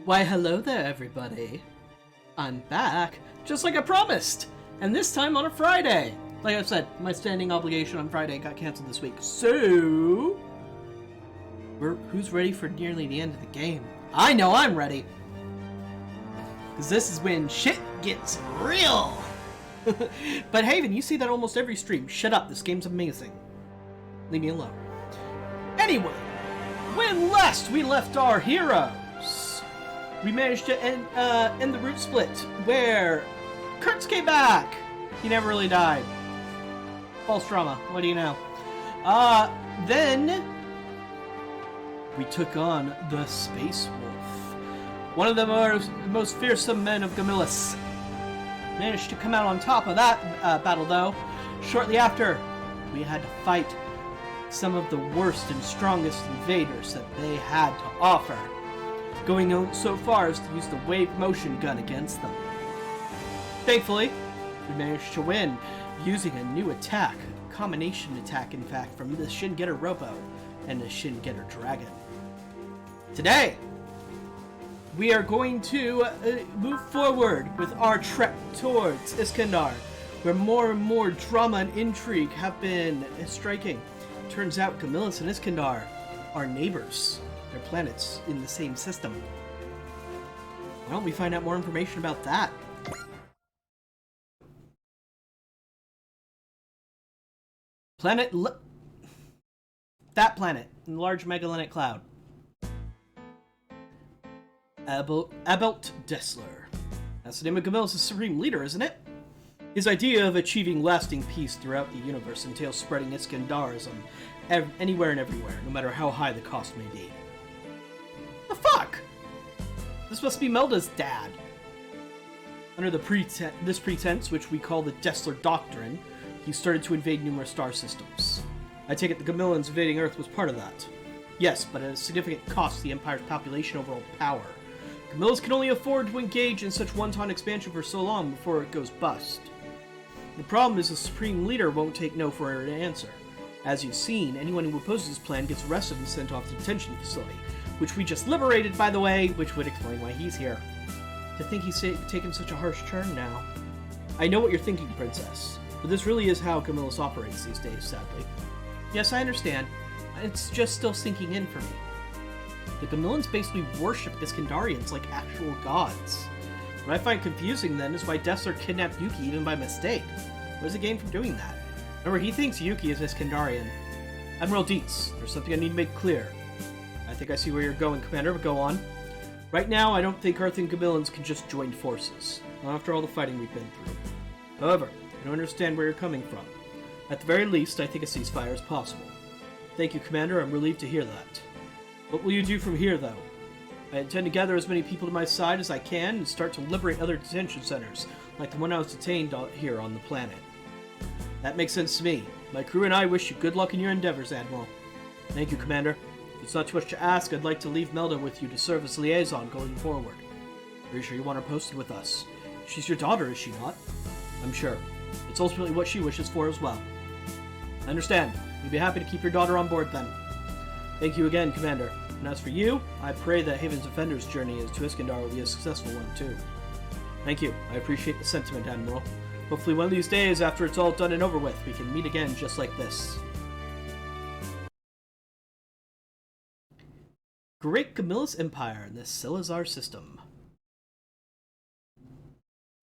Why, hello there, everybody. I'm back, just like I promised, and this time on a Friday. Like I said, my standing obligation on Friday got canceled this week, so... who's ready for nearly the end of the game? I know I'm ready! Because this is when shit gets real! But Haven, you see that almost every stream. Shut up, this game's amazing. Leave me alone. Anyway, when last we left our heroes, we managed to end the root split, where Kurtz came back! He never really died. False drama, what do you know? Then we took on the Space Wolf, one of the most fearsome men of Gamillis. Managed to come out on top of that battle, though. Shortly after, we had to fight some of the worst and strongest invaders that they had to offer, going so far as to use the wave motion gun against them. Thankfully, we managed to win using a new attack, a combination attack in fact, from the Shin Getter Robo and the Shin Getter Dragon. Today, we are going to move forward with our trek towards Iskandar, where more and more drama and intrigue have been striking. Turns out Gamillis and Iskandar are neighbors. They're planets in the same system. Why don't we find out more information about that? That planet, in the large Magellanic cloud. Abelt Dessler. That's the name of Gamillis' supreme leader, isn't it? His idea of achieving lasting peace throughout the universe entails spreading Iskandarism anywhere and everywhere, no matter how high the cost may be. The fuck? This must be Melda's dad. Under this pretense, which we call the Dessler Doctrine, he started to invade numerous star systems. I take it the Gamillans invading Earth was part of that. Yes, but at a significant cost to the Empire's population overall power. Gamillas can only afford to engage in such wanton expansion for so long before it goes bust. The problem is the Supreme Leader won't take no for an answer. As you've seen, anyone who opposes his plan gets arrested and sent off to the detention facility, which we just liberated, by the way, which would explain why he's here. To think he's taken such a harsh turn now. I know what you're thinking, Princess, but this really is how Gamillas operates these days, sadly. Yes, I understand. It's just still sinking in for me. The Gamillans basically worship Iskandarians like actual gods. What I find confusing, then, is why Dessler kidnapped Yuki even by mistake. What does he gain from doing that? Remember, he thinks Yuki is Iskandarian. Admiral Dietz, there's something I need to make clear. I think I see where you're going, Commander, but go on. Right now, I don't think Earth and Gamillans can just join forces, not after all the fighting we've been through. However, I don't understand where you're coming from. At the very least, I think a ceasefire is possible. Thank you, Commander, I'm relieved to hear that. What will you do from here, though? I intend to gather as many people to my side as I can and start to liberate other detention centers, like the one I was detained here on the planet. That makes sense to me. My crew and I wish you good luck in your endeavors, Admiral. Thank you, Commander. If it's not too much to ask, I'd like to leave Melda with you to serve as liaison going forward. Are you sure you want her posted with us? She's your daughter, is she not? I'm sure. It's ultimately what she wishes for as well. I understand. We'd be happy to keep your daughter on board then. Thank you again, Commander. And as for you, I pray that Haven's Defender's journey to Iskandar will be a successful one, too. Thank you. I appreciate the sentiment, Admiral. Hopefully one of these days, after it's all done and over with, we can meet again just like this. Great Gamillis Empire in the Silazar system.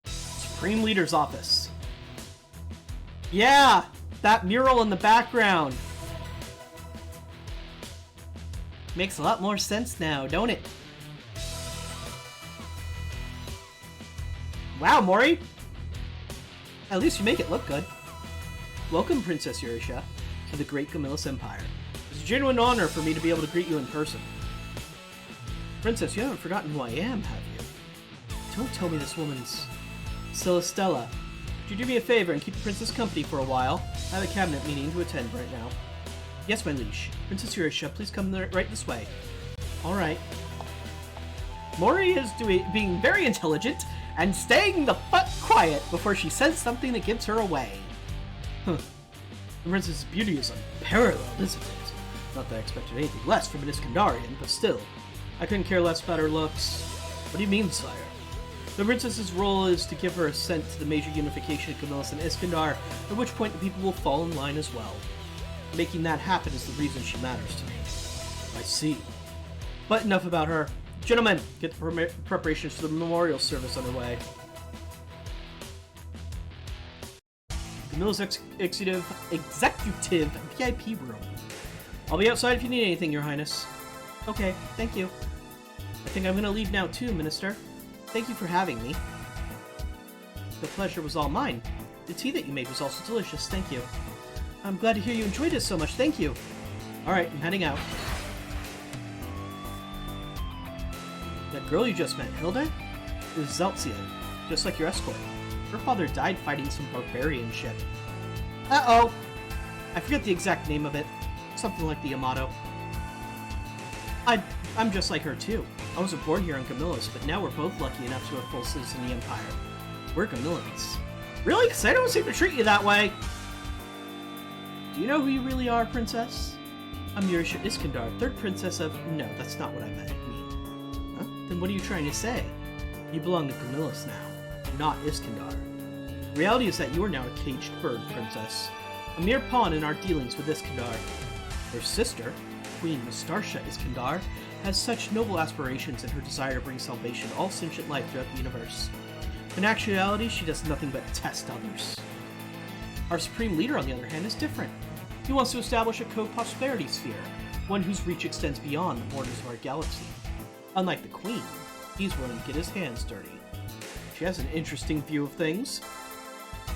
Supreme Leader's office. Yeah! That mural in the background! Makes a lot more sense now, don't it? Wow, Mori! At least you make it look good. Welcome, Princess Eurisha, to the Great Gamillis Empire. It's a genuine honor for me to be able to greet you in person. Princess, you haven't forgotten who I am, have you? Don't tell me this woman's... Celestella. Could you do me a favor and keep the princess company for a while? I have a cabinet meeting to attend right now. Yes, my liege. Princess Eurisha, please come right this way. Alright. Mori is being very intelligent and staying the fuck quiet before she says something that gives her away. Huh. The princess's beauty is unparalleled, isn't it? Not that I expected anything less from an Iskandarian, but still. I couldn't care less about her looks. What do you mean, sire? The princess's role is to give her assent to the major unification of Camillus and Iskandar, at which point the people will fall in line as well. Making that happen is the reason she matters to me. I see. But enough about her. Gentlemen, get the preparations for the memorial service underway. Camillus executive VIP room. I'll be outside if you need anything, Your Highness. Okay, thank you. I think I'm gonna leave now too, Minister. Thank you for having me. The pleasure was all mine. The tea that you made was also delicious, thank you. I'm glad to hear you enjoyed it so much, thank you. Alright, I'm heading out. That girl you just met, Hilda? Is Zeltsia, just like your escort. Her father died fighting some barbarian ship. Uh-oh! I forget the exact name of it. Something like the Yamato. I'm just like her too. I wasn't born here on Camillus, but now we're both lucky enough to have full citizen in the Empire. We're Camillans. Really? Because I don't seem to treat you that way! Do you know who you really are, Princess? I'm Yurisha Iskandar, third princess of... No, that's not what I mean. Huh? Then what are you trying to say? You belong to Camillus now, not Iskandar. The reality is that you are now a caged bird, Princess. A mere pawn in our dealings with Iskandar. Her sister, Queen Nastarsha Iskandar, has such noble aspirations in her desire to bring salvation to all sentient life throughout the universe. In actuality, she does nothing but test others. Our supreme leader, on the other hand, is different. He wants to establish a co-prosperity sphere, one whose reach extends beyond the borders of our galaxy. Unlike the Queen, he's willing to get his hands dirty. She has an interesting view of things.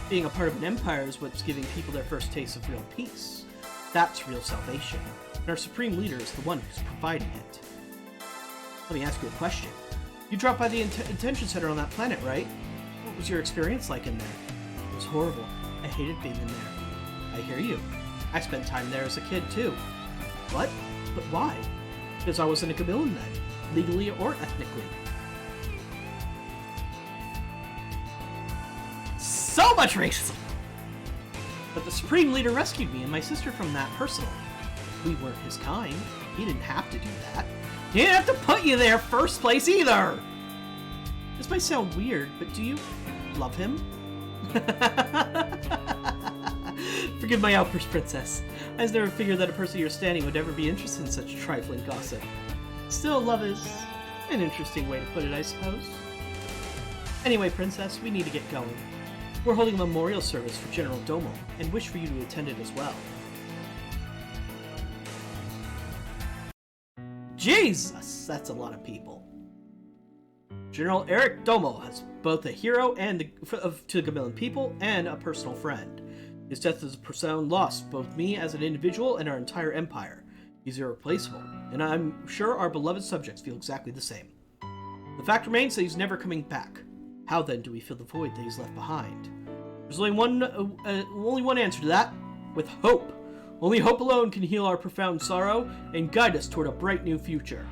Being a part of an empire is what's giving people their first taste of real peace. That's real salvation, and our supreme leader is the one who's providing it. Let me ask you a question. You dropped by the Intention Center on that planet, right? What was your experience like in there? It was horrible. I hated being in there. I hear you. I spent time there as a kid, too. What? But why? Because I wasn't a Camillan then, legally or ethnically. So much racism! But the Supreme Leader rescued me and my sister from that personally. We weren't his kind. He didn't have to do that. He didn't have to put you there first place either! This might sound weird, but do you love him? Forgive my outburst, Princess. I just never figured that a person of your standing would ever be interested in such trifling gossip. Still, love is an interesting way to put it, I suppose. Anyway, Princess, we need to get going. We're holding a memorial service for General Domo, and wish for you to attend it as well. Jesus! That's a lot of people. General Eric Domo has both a hero and to the Camillan people and a personal friend. His death is a profound loss, both me as an individual and our entire empire. He's irreplaceable, and I'm sure our beloved subjects feel exactly the same. The fact remains that he's never coming back. How then do we fill the void that he's left behind? There's only one answer to that. With hope. Only hope alone can heal our profound sorrow and guide us toward a bright new future.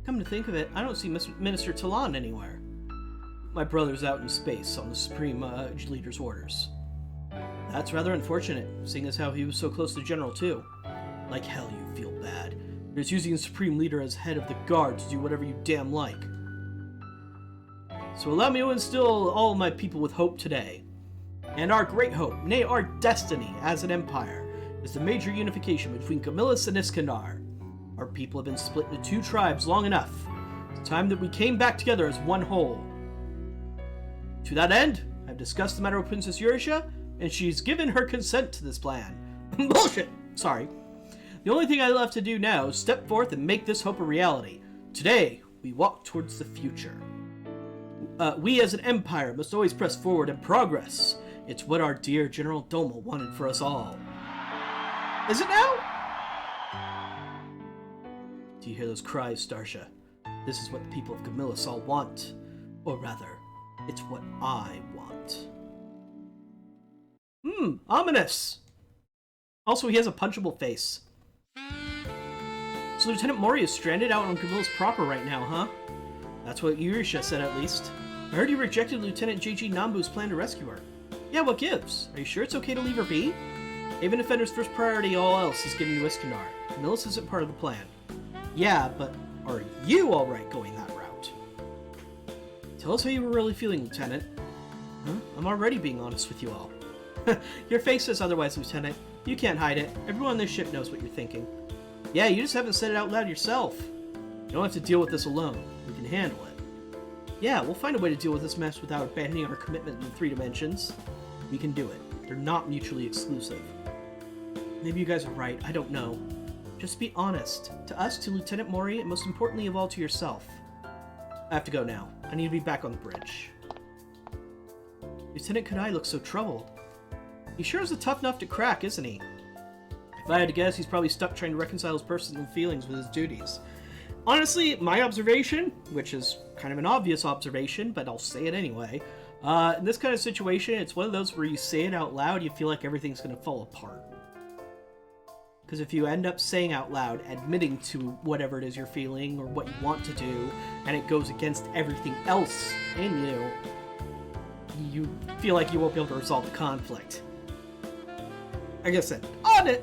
Come to think of it, I don't see Minister Talon anywhere. My brother's out in space on the Supreme Leader's orders. That's rather unfortunate, seeing as how he was so close to General too. Like hell you feel bad. You're just using the Supreme Leader as head of the guard to do whatever you damn like. So allow me to instill all of my people with hope today. And our great hope, nay our destiny as an empire, is the major unification between Camillus and Iskandar. Our people have been split into two tribes long enough. It's time that we came back together as one whole. To that end, I've discussed the matter with Princess Yurisha, and she's given her consent to this plan. Bullshit! Sorry. The only thing I left to do now is step forth and make this hope a reality. Today, we walk towards the future. We as an empire must always press forward and progress. It's what our dear General Domo wanted for us all. Is it now? Do you hear those cries, Starsha? This is what the people of Camillus all want. Or rather, it's what I want. Ominous! Also, he has a punchable face. So Lieutenant Mori is stranded out on Camillus proper right now, huh? That's what Yurisha said, at least. I heard he rejected Lieutenant J.G. Nambu's plan to rescue her. Yeah, what gives? Are you sure it's okay to leave her be? Haven Defender's first priority, all else, is getting to Iskandar. Camillus isn't part of the plan. Yeah, but are you alright going that route? Tell us how you were really feeling, Lieutenant. Huh? I'm already being honest with you all. Your face says otherwise, Lieutenant. You can't hide it. Everyone on this ship knows what you're thinking. Yeah, you just haven't said it out loud yourself. You don't have to deal with this alone. We can handle it. Yeah, we'll find a way to deal with this mess without abandoning our commitment in 3 dimensions. We can do it. They're not mutually exclusive. Maybe you guys are right. I don't know. Just be honest. To us, to Lieutenant Mori, and most importantly of all, to yourself. I have to go now. I need to be back on the bridge. Lieutenant Kunai looks so troubled. He sure is a tough nut to crack, isn't he? If I had to guess, he's probably stuck trying to reconcile his personal feelings with his duties. Honestly, my observation, which is kind of an obvious observation, but I'll say it anyway, in this kind of situation, it's one of those where you say it out loud, you feel like everything's going to fall apart. Because if you end up saying out loud, admitting to whatever it is you're feeling or what you want to do, and it goes against everything else in you, you feel like you won't be able to resolve the conflict. I guess an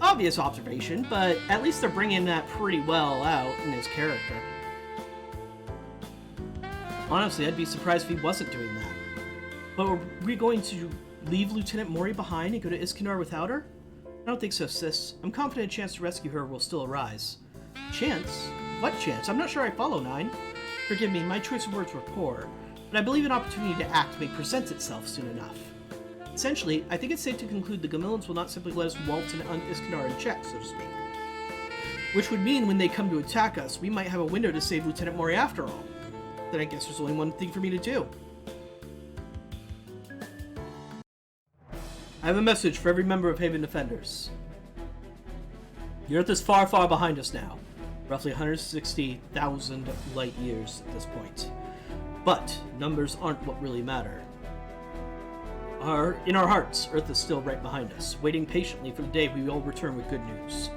obvious observation, but at least they're bringing that pretty well out in his character. Honestly, I'd be surprised if he wasn't doing that. But are we going to leave Lieutenant Mori behind and go to Iskandar without her? I don't think so, sis. I'm confident a chance to rescue her will still arise. Chance? What chance? I'm not sure I follow, Nine. Forgive me, my choice of words were poor, but I believe an opportunity to act may present itself soon enough. Essentially, I think it's safe to conclude the Gamillans will not simply let us waltz in on Iskandar in check, so to speak. Which would mean when they come to attack us, we might have a window to save Lieutenant Mori after all. Then I guess there's only one thing for me to do. I have a message for every member of Haven Defenders. The Earth is far, far behind us now. Roughly 160,000 light years at this point. But numbers aren't what really matter. In our hearts, Earth is still right behind us, waiting patiently for the day we all return with good news.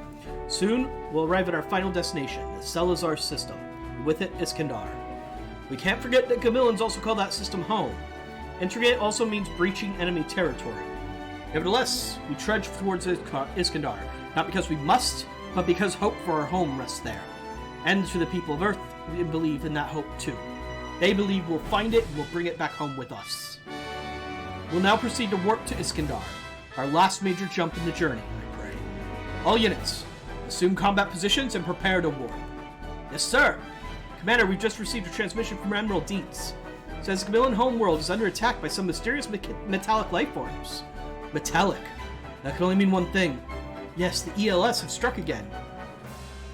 Soon, we'll arrive at our final destination, the Salazar system, and with it, Iskandar. We can't forget that Gamillans also call that system home. Entering it also means breaching enemy territory. Nevertheless, we trudge towards Iskandar, not because we must, but because hope for our home rests there. And to the people of Earth, we believe in that hope too. They believe we'll find it and we'll bring it back home with us. We'll now proceed to warp to Iskandar, our last major jump in the journey, I pray. All units, assume combat positions and prepare to warp. Yes, sir. Commander, we've just received a transmission from Admiral Dietz. It says the Gamillan homeworld is under attack by some mysterious metallic life forms. Metallic. That can only mean one thing. Yes, the ELS have struck again.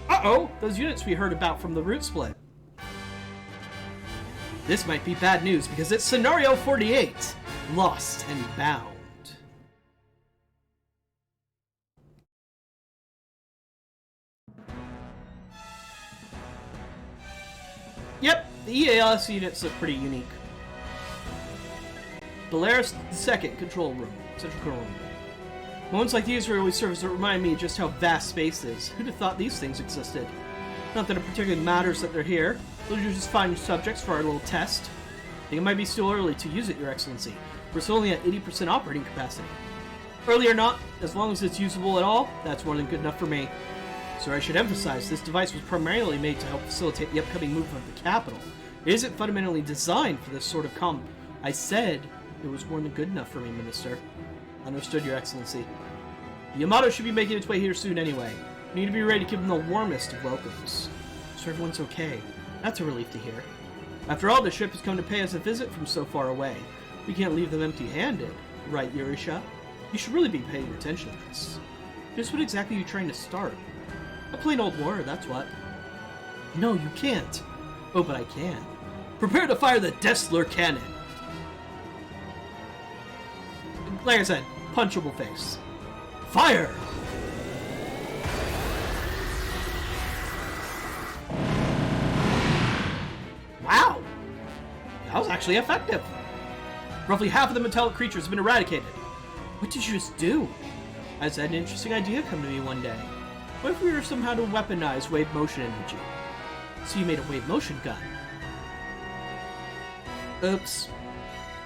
Uh-oh! Those units we heard about from the route split. This might be bad news because it's Scenario 48. Lost and Bound. Yep, the EAS units look pretty unique. Belarus II Control Room. Central Control Room. Moments like these always serve to remind me just how vast space is. Who'd have thought these things existed? Not that it particularly matters that they're here. Those are just fine subjects for our little test. I think it might be still early to use it, Your Excellency. We're still only at 80% operating capacity. Early or not, as long as it's usable at all, that's more than good enough for me. So I should emphasize, this device was primarily made to help facilitate the upcoming movement of the capital. It isn't fundamentally designed for this sort of I said it was more than good enough for me, Minister. Understood, Your Excellency. The Yamato should be making its way here soon anyway. We need to be ready to give them the warmest of welcomes. So everyone's okay. That's a relief to hear. After all, the ship has come to pay us a visit from so far away. We can't leave them empty-handed, right, Yurisha? You should really be paying attention to this. Just what exactly are you trying to start? A plain old war, that's what. No, you can't. Oh, but I can. Prepare to fire the Dessler cannon. Like I said, punchable face. Fire! Wow! That was actually effective. Roughly half of the metallic creatures have been eradicated. What did you just do? I just had an interesting idea come to me one day. What if we were somehow to weaponize wave motion energy? So you made a wave motion gun. Oops.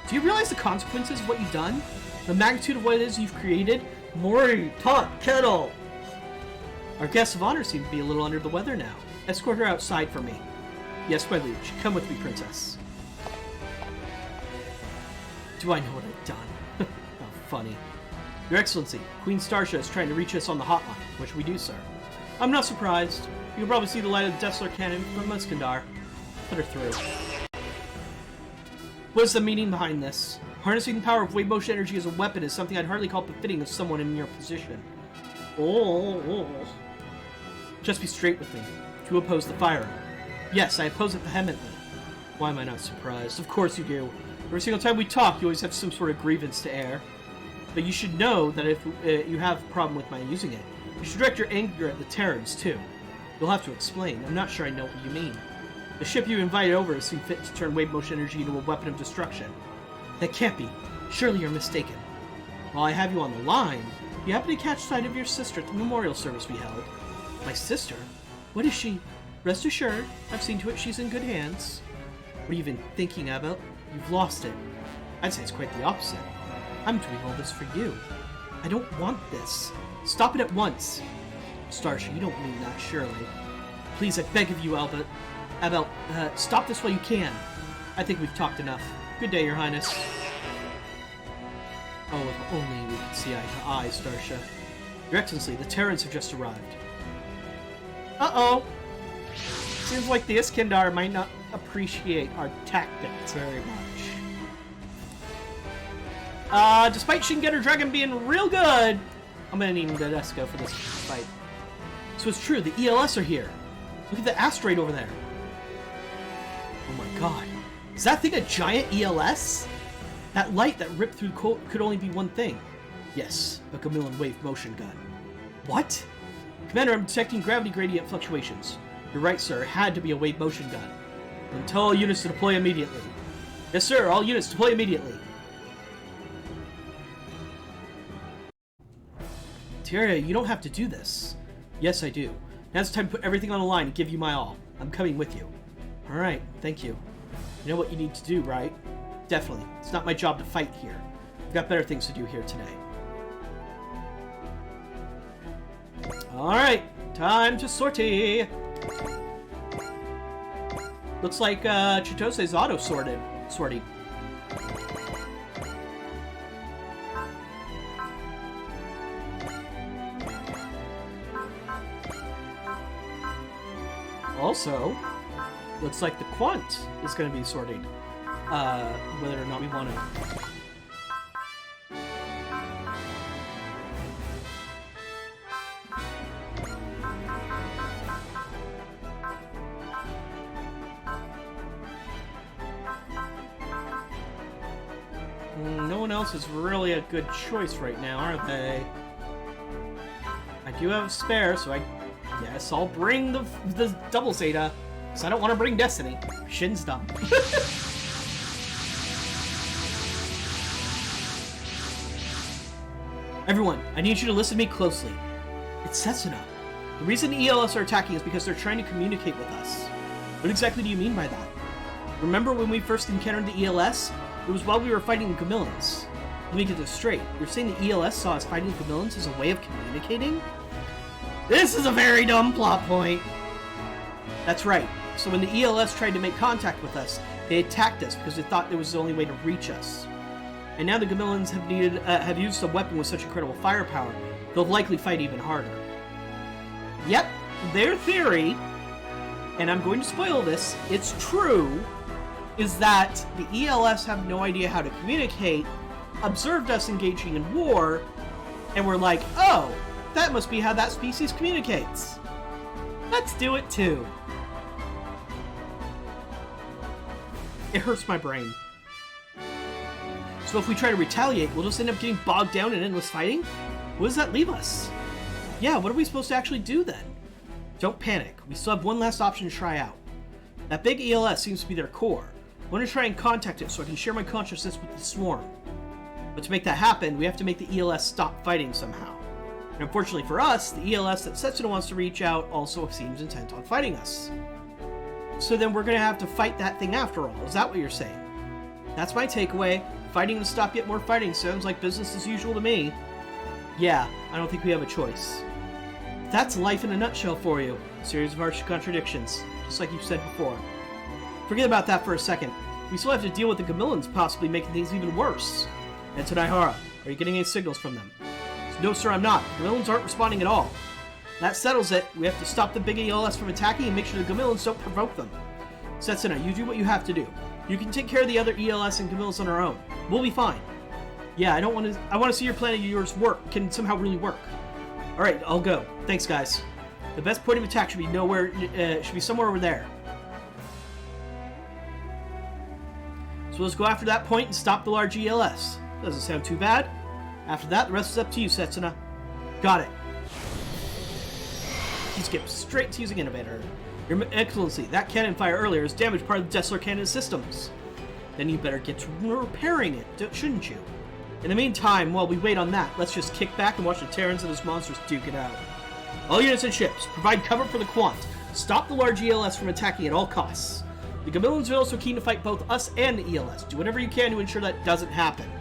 Do you realize the consequences of what you've done? The magnitude of what it is you've created? Mori, pot, kettle! Our guests of honor seem to be a little under the weather now. Escort her outside for me. Yes, my liege. Come with me, princess. Do I know what I've done? How funny. Your Excellency, Queen Starsha is trying to reach us on the hotline, which we do, sir. I'm not surprised. You can probably see the light of the Dessler cannon from Iskandar. Put her through. What is the meaning behind this? Harnessing the power of wave motion energy as a weapon is something I'd hardly call befitting of someone in your position. Oh. Just be straight with me. Do you oppose the firing? Yes, I oppose it vehemently. Why am I not surprised? Of course you do. Every single time we talk, you always have some sort of grievance to air. But you should know that if you have a problem with my using it, you should direct your anger at the Terrans, too. You'll have to explain. I'm not sure I know what you mean. The ship you invited over has seen fit to turn wave motion energy into a weapon of destruction. That can't be. Surely you're mistaken. While I have you on the line, you happen to catch sight of your sister at the memorial service we held. My sister? What is she? Rest assured, I've seen to it she's in good hands. What are you even thinking about? You've lost it. I'd say it's quite the opposite. I'm doing all this for you. I don't want this. Stop it at once. Starsha, you don't mean that, surely. Please, I beg of you, Albert. Stop this while you can. I think we've talked enough. Good day, Your Highness. Oh, if only we could see eye to eye, Starsha. Your Excellency, the Terrans have just arrived. Uh-oh. Seems like the Iskandar might not appreciate our tactics very much. Despite Shingetter Dragon being real good, I'm gonna need Dedesko for this fight. So it's true, the ELS are here. Look at the asteroid over there. Oh my god. Is that thing a giant ELS? That light that ripped through could only be one thing. Yes, a Gamillan wave motion gun. What? Commander, I'm detecting gravity gradient fluctuations. You're right, sir. It had to be a wave motion gun. Then tell all units to deploy immediately. Yes, sir. All units deploy immediately. Tyria, you don't have to do this. Yes, I do. Now it's time to put everything on the line and give you my all. I'm coming with you. Alright, thank you. You know what you need to do, right? Definitely. It's not my job to fight here. I've got better things to do here today. Alright, time to sortie. Looks like Chitose's auto-sorted. Also, looks like the Quant is going to be sorted. Whether or not we want to. No one else is really a good choice right now, are they? I do have a spare, so I guess I'll bring the double Zeta. Because I don't want to bring Destiny. Shin's dumb. Everyone, I need you to listen to me closely. It's Setsuna. The reason the ELS are attacking is because they're trying to communicate with us. What exactly do you mean by that? Remember when we first encountered the ELS? It was while we were fighting the Gamillans. Let me get this straight. You're saying the ELS saw us fighting the Gamillans as a way of communicating? This is a very dumb plot point. That's right. So when the ELS tried to make contact with us, they attacked us because they thought it was the only way to reach us. And now the Gamillans have used a weapon with such incredible firepower, they'll likely fight even harder. Yep, their theory, and I'm going to spoil this, it's true, is that the ELS have no idea how to communicate, observed us engaging in war, and were like, oh, that must be how that species communicates. Let's do it too. It hurts my brain. So if we try to retaliate, we'll just end up getting bogged down in endless fighting? What does that leave us? Yeah, what are we supposed to actually do then? Don't panic. We still have one last option to try out. That big ELS seems to be their core. I want to try and contact it so I can share my consciousness with the swarm. But to make that happen, we have to make the ELS stop fighting somehow. And unfortunately for us, the ELS that Setsuna wants to reach out also seems intent on fighting us. So then we're going to have to fight that thing after all. Is that what you're saying? That's my takeaway. Fighting to stop yet more fighting sounds like business as usual to me. Yeah, I don't think we have a choice. That's life in a nutshell for you. A series of harsh contradictions, just like you said before. Forget about that for a second. We still have to deal with the Gamillans possibly making things even worse. And Naihara, are you getting any signals from them? No, sir, I'm not. The Gamillans aren't responding at all. That settles it. We have to stop the big ELS from attacking and make sure the Gamillans don't provoke them. Setsuna, you do what you have to do. You can take care of the other ELS and Gamillans on our own. We'll be fine. Yeah, I want to see your plan of yours work. Can somehow really work. Alright, I'll go. Thanks, guys. The best point of attack should be somewhere over there. So let's go after that point and stop the large ELS. Doesn't sound too bad. After that, the rest is up to you, Setsuna. Got it. He skipped straight to using Innovator. Your Excellency, that cannon fire earlier has damaged part of the Dessler cannon systems. Then you better get to repairing it, shouldn't you? In the meantime, while we wait on that, let's just kick back and watch the Terrans and his monsters duke it out. All units and ships, provide cover for the Quant. Stop the large ELS from attacking at all costs. The Gamillans are also keen to fight both us and the ELS. Do whatever you can to ensure that doesn't happen.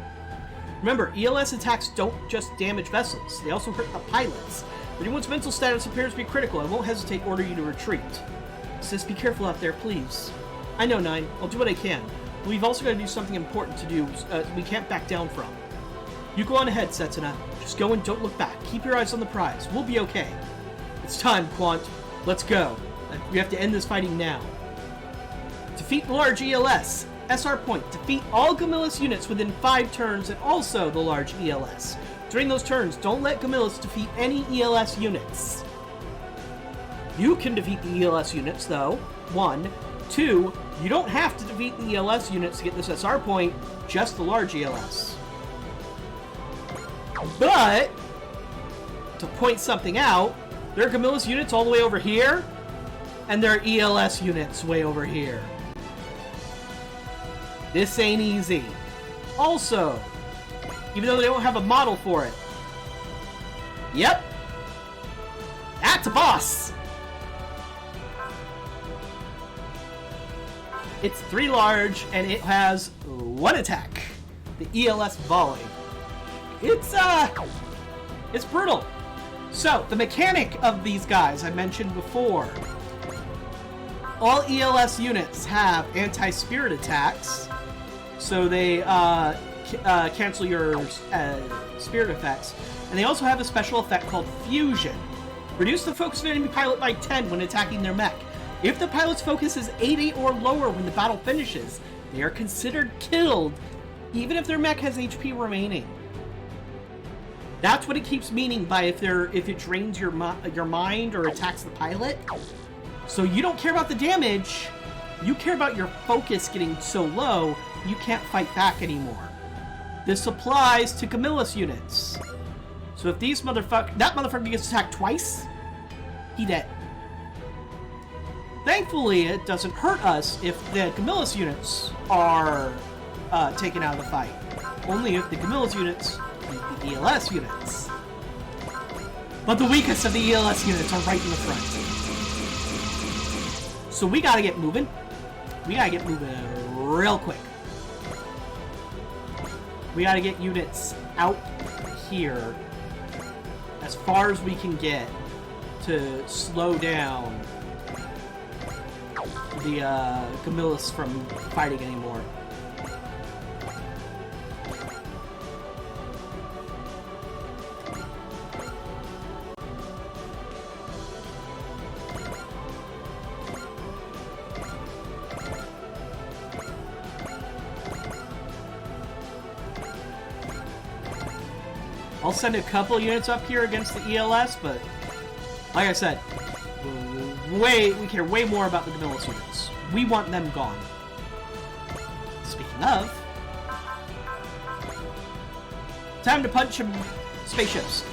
Remember, ELS attacks don't just damage vessels, they also hurt the pilots. But anyone's mental status appears to be critical. I won't hesitate to order you to retreat. Sis, be careful out there, please. I know, Nine. I'll do what I can. But we've also got to do something important to do we can't back down from. You go on ahead, Setsuna. Just go and don't look back. Keep your eyes on the prize. We'll be okay. It's time, Quant. Let's go. We have to end this fighting now. Defeat the large ELS. SR point. Defeat all Gamillas units within 5 turns and also the large ELS. During those turns, don't let Gamillas defeat any ELS units. You can defeat the ELS units, though. 1. 2. You don't have to defeat the ELS units to get this SR point, just the large ELS. But, to point something out, there are Gamillas units all the way over here, and there are ELS units way over here. This ain't easy. Also, even though they don't have a model for it. Yep. That's a boss! It's 3 large, and it has 1 attack. The ELS volley. It's brutal. So, the mechanic of these guys I mentioned before. All ELS units have anti-spirit attacks, so they cancel your spirit effects. And they also have a special effect called Fusion. Reduce the focus of an enemy pilot by 10 when attacking their mech. If the pilot's focus is 80 or lower when the battle finishes, they are considered killed, even if their mech has HP remaining. That's what it keeps meaning by if it drains your mind or attacks the pilot. So you don't care about the damage, you care about your focus getting so low, you can't fight back anymore. This applies to Gamillas units. So if that motherfucker gets attacked twice, he dead. Thankfully, it doesn't hurt us if the Gamillas units are taken out of the fight. Only if the Gamillas units beat the ELS units. But the weakest of the ELS units are right in the front. So we gotta get moving. We gotta get moving real quick. We gotta get units out here as far as we can get to slow down the Gamillas from fighting anymore. I'll send a couple units up here against the ELS, but like I said, we care way more about the Gamillas units. We want them gone. Speaking of, time to punch some spaceships.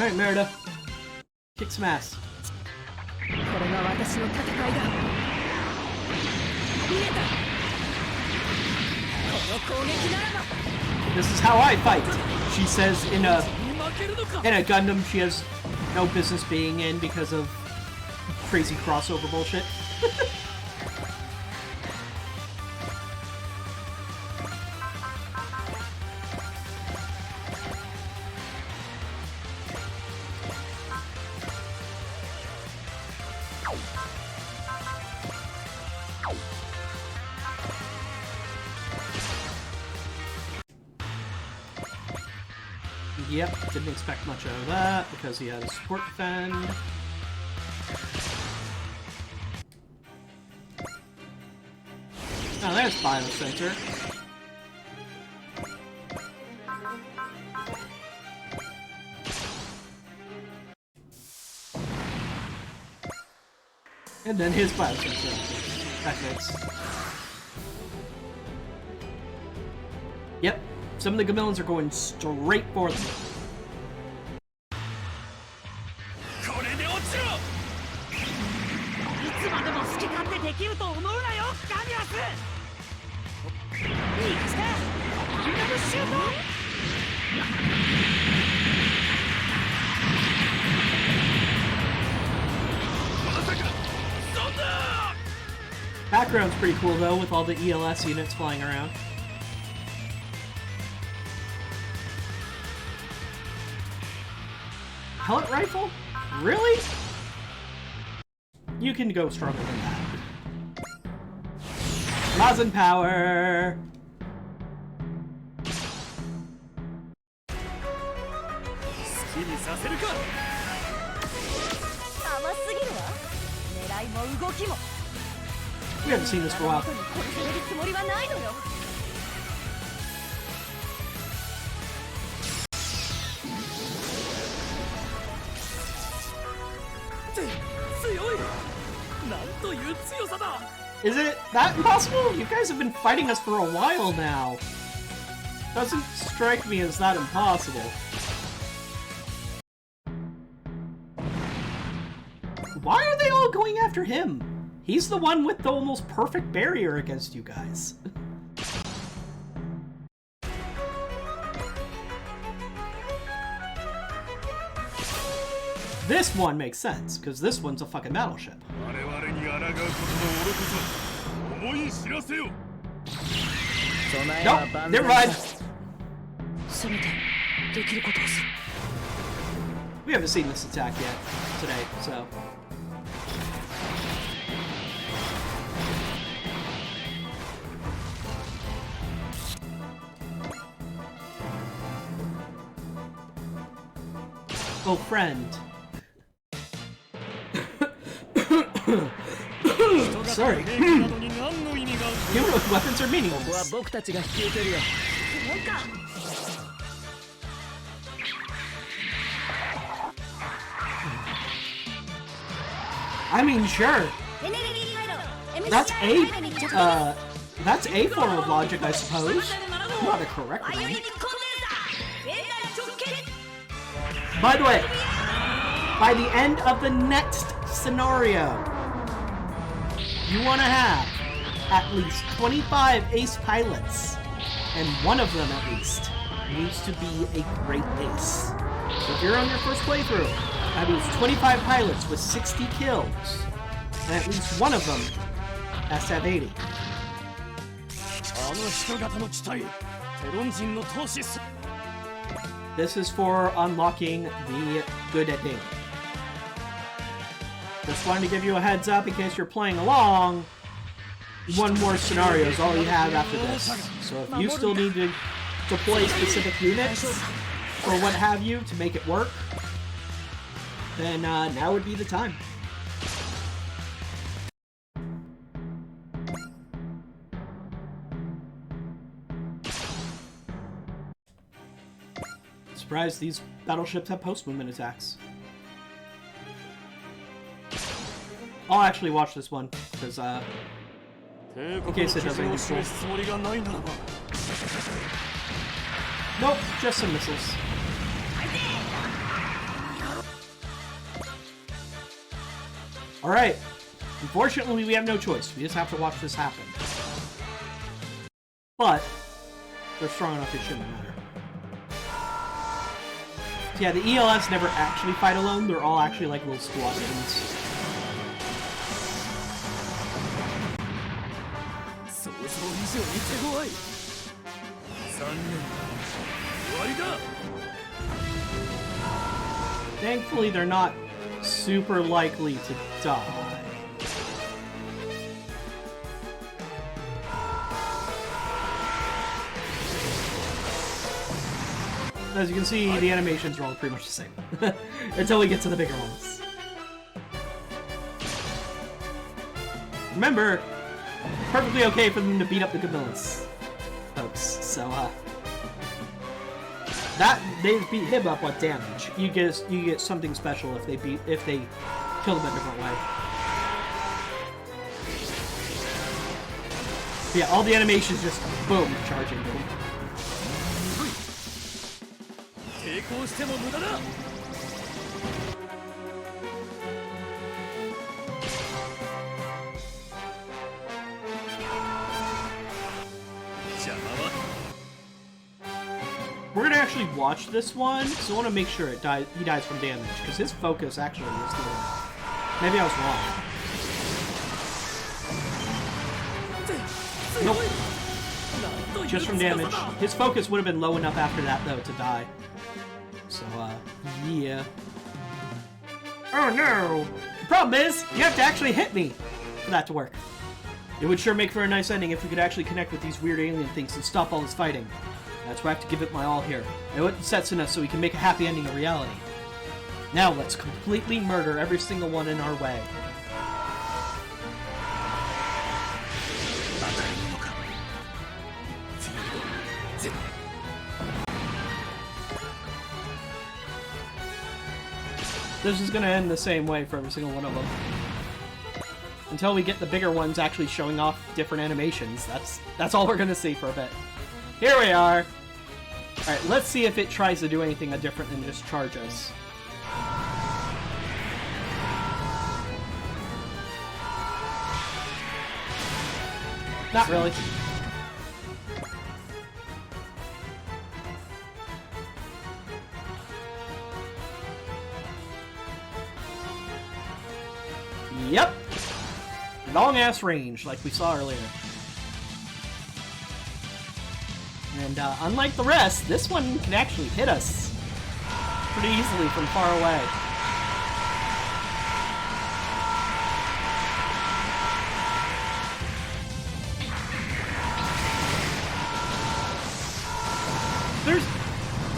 Alright, Merida. Kick some ass. This is how I fight, she says in a Gundam she has no business being in because of crazy crossover bullshit. Yep, didn't expect much out of that because he had a support defend. Oh, there's Biosensor. And then his Biosensor. That fits. Yep, some of the Gamillans are going straight for them. Background's pretty cool though, with all the ELS units flying around. Pellet rifle? Really? You can go stronger than that. Mazen power! We haven't seen this for a while. Is it that impossible? You guys have been fighting us for a while now. Doesn't strike me as that impossible. Why are they all going after him? He's the one with the almost perfect barrier against you guys. This one makes sense, because this one's a fucking battleship. Nope, never mind. We haven't seen this attack yet today, so... Oh, friend. Sorry. Human with weapons are meaningless. I mean, sure. That's a form of logic, I suppose. Not a correct one. By the way, by the end of the next scenario, you want to have at least 25 ace pilots, and one of them at least needs to be a great ace. So if you're on your first playthrough, that means 25 pilots with 60 kills, and at least one of them has to have 80. This is for unlocking the good ending. Just wanted to give you a heads up in case you're playing along. One more scenario is all you have after this. So if you still need to deploy specific units or what have you to make it work, then now would be the time. Surprised these battleships have post-movement attacks. I'll actually watch this one, because, in case it doesn't look cool. Nope, just some missiles. Alright. Unfortunately, we have no choice. We just have to watch this happen. But, they're strong enough it shouldn't matter. So yeah, the ELS never actually fight alone. They're all actually like little squadrons. Thankfully, they're not super likely to die. As you can see, the animations are all pretty much the same. Until we get to the bigger ones. Remember, perfectly okay for them to beat up the Gamillas, folks. So, they beat him up with damage. You get something special if they kill them a different way. But yeah, all the animations just boom charging them. We're gonna actually watch this one, so I want to make sure he dies from damage, because his focus actually is the Maybe I was wrong. Nope. Just from damage. His focus would have been low enough after that, though, to die. So, yeah. Oh no! The problem is, you have to actually hit me for that to work. It would sure make for a nice ending if we could actually connect with these weird alien things and stop all this fighting. That's why I have to give it my all here. I know what sets in us so we can make a happy ending a reality. Now let's completely murder every single one in our way. This is gonna end the same way for every single one of them. Until we get the bigger ones actually showing off different animations. That's all we're gonna see for a bit. Here we are! Alright, let's see if it tries to do anything different than just charge us. Not really. Yep! Long-ass range, like we saw earlier. And unlike the rest, this one can actually hit us pretty easily from far away.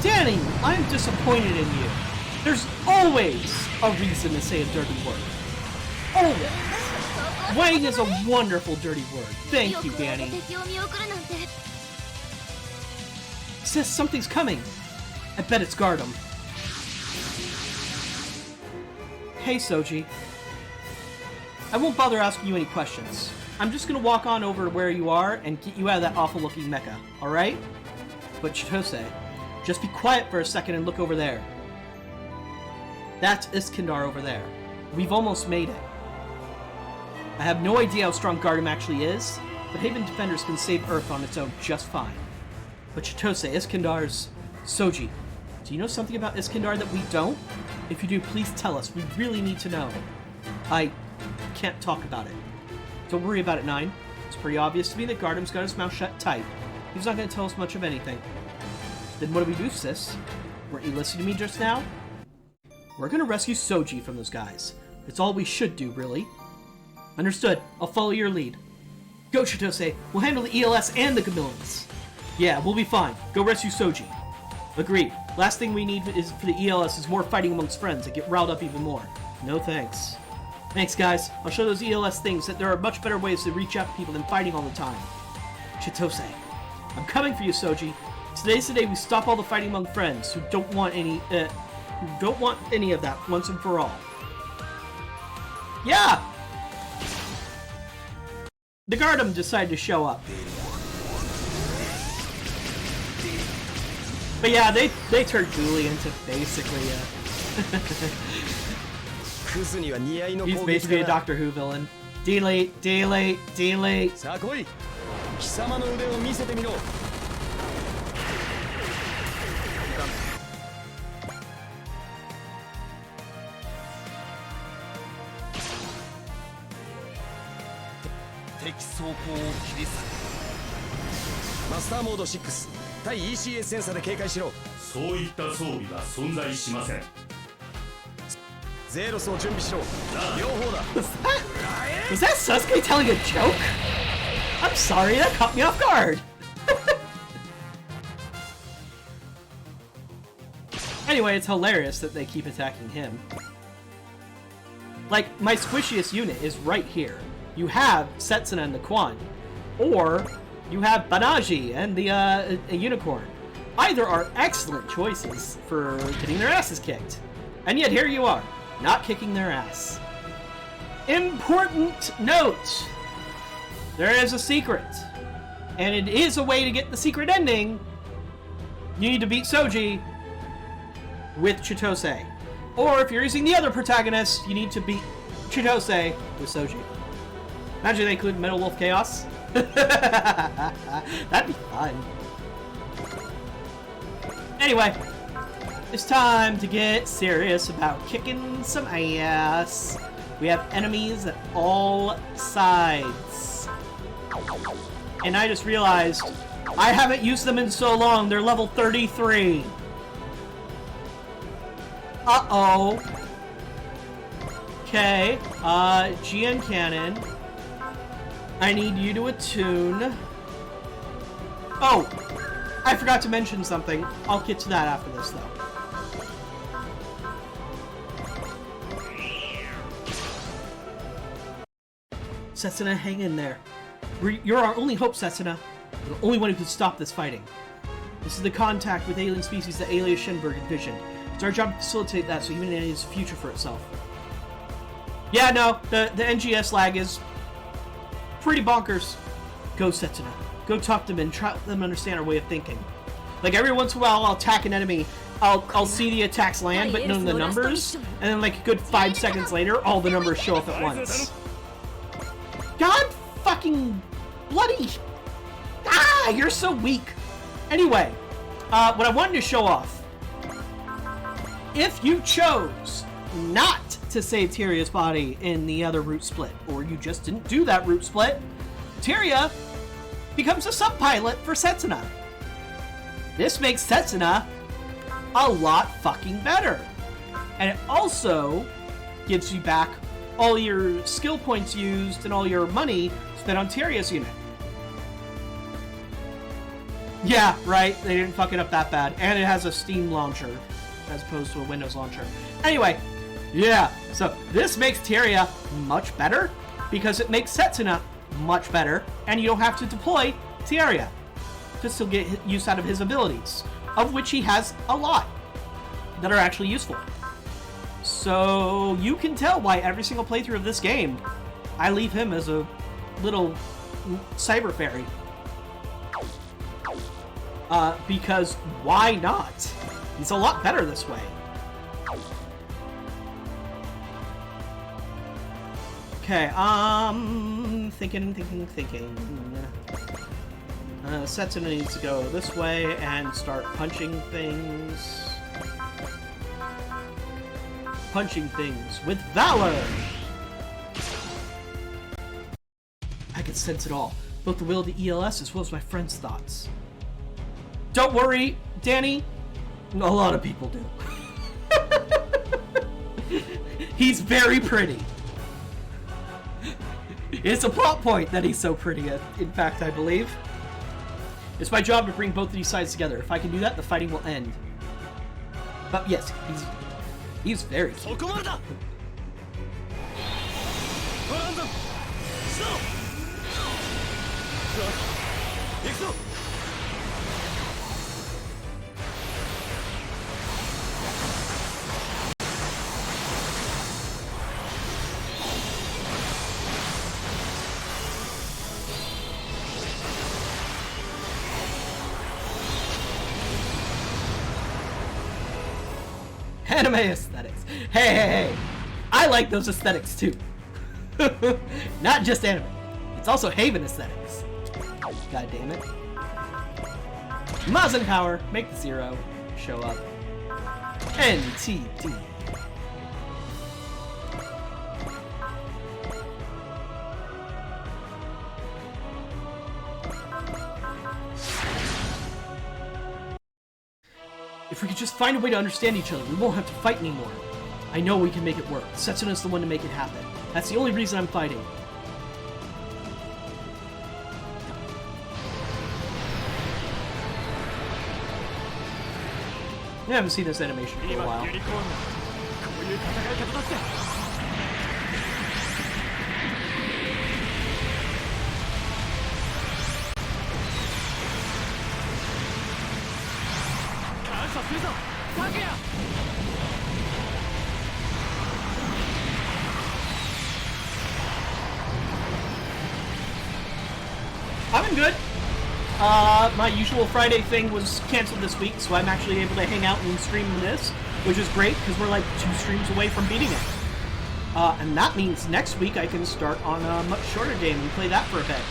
Danny, I'm disappointed in you. There's always a reason to say a dirty word. Always. Wang is a wonderful dirty word. Thank you, Danny. Says something's coming. I bet it's Gardam. Hey, Soji. I won't bother asking you any questions. I'm just gonna walk on over to where you are and get you out of that awful-looking mecha, alright? But Chitose, just be quiet for a second and look over there. That's Iskandar over there. We've almost made it. I have no idea how strong Gardam actually is, but Haven Defenders can save Earth on its own just fine. But Chitose, Iskandar's... Soji, do you know something about Iskandar that we don't? If you do, please tell us. We really need to know. I can't talk about it. Don't worry about it, Nine. It's pretty obvious to me that Gardam's got his mouth shut tight. He's not going to tell us much of anything. Then what do we do, sis? Weren't you listening to me just now? We're going to rescue Soji from those guys. It's all we should do, really. Understood. I'll follow your lead. Go, Chitose. We'll handle the ELS and the Gamillans. Yeah, we'll be fine. Go rescue Soji. Agreed. Last thing we need is for the ELS is more fighting amongst friends and get riled up even more. No thanks. Thanks, guys. I'll show those ELS things that there are much better ways to reach out to people than fighting all the time. Chitose. I'm coming for you, Soji. Today's the day we stop all the fighting among friends who don't want any of that once and for all. Yeah! The Gardam decided to show up. But yeah, they turned Dooley into basically He's basically a Doctor Who villain. Delete, delete, delete. さあ来い。貴様の腕を見せてみろ。敵装甲を切り裂く。マスターモード6対 ECS センサーで警戒しろ。そういった装備は存在しません。ゼロスを準備しろ。両方だ。Was that Sasuke telling a joke? I'm sorry, that caught me off guard. Anyway, it's hilarious that they keep attacking him. Like, my squishiest unit is right here. You have Setsuna and the Quan, or you have Banaji and the a unicorn. Either are excellent choices for getting their asses kicked. And yet here you are, not kicking their ass. Important note! There is a secret. And it is a way to get the secret ending. You need to beat Soji with Chitose. Or if you're using the other protagonist, you need to beat Chitose with Soji. Imagine they include Metal Wolf Chaos. That'd be fun. Anyway, it's time to get serious about kicking some ass. We have enemies at all sides. And I just realized I haven't used them in so long. They're level 33. Uh-oh. Okay, GN Cannon. I need you to attune. Oh! I forgot to mention something. I'll get to that after this, though. Setsuna, hang in there. You're our only hope, Setsuna. You're the only one who can stop this fighting. This is the contact with alien species that Alias Shenberg envisioned. It's our job to facilitate that so humanity has a future for itself. Yeah, no, the NGS lag is pretty bonkers. Go, Setsuna. Go talk to them and try to let them understand our way of thinking. Like, every once in a while, I'll attack an enemy, I'll see the attacks land, but none of the numbers, and then like a good 5 seconds later, all the numbers show up at once. God fucking bloody... Ah, you're so weak. Anyway, what I wanted to show off, if you chose not to save Tyria's body in the other route split, or you just didn't do that route split, Tyria becomes a sub-pilot for Setsuna. This makes Setsuna a lot fucking better. And it also gives you back all your skill points used and all your money spent on Tyria's unit. Yeah, right, they didn't fuck it up that bad. And it has a Steam launcher as opposed to a Windows launcher. Anyway, yeah, so this makes Tyria much better because it makes Setsuna much better, and you don't have to deploy Tyria to still get use out of his abilities, of which he has a lot that are actually useful. So you can tell why every single playthrough of this game, I leave him as a little cyber fairy. Because why not? He's a lot better this way. Okay, thinking. Setsuna needs to go this way and start punching things. Punching things with valor! I can sense it all. Both the will of the ELS as well as my friend's thoughts. Don't worry, Danny. A lot of people do. He's very pretty. It's a plot point that he's so pretty, in fact, I believe. It's my job to bring both of these sides together. If I can do that, the fighting will end. But yes, he's very cute. Anime aesthetics. Hey! I like those aesthetics too. Not just anime. It's also Haven aesthetics. God damn it. Mazen Power, make the 0 show up. NTD. If we could just find a way to understand each other, we won't have to fight anymore. I know we can make it work. Setsuna's the one to make it happen. That's the only reason I'm fighting. I haven't seen this animation for a while. I've been good. My usual Friday thing was canceled this week, so I'm actually able to hang out and stream this, which is great, because we're like 2 streams away from beating it. And that means next week I can start on a much shorter game and play that for a bit.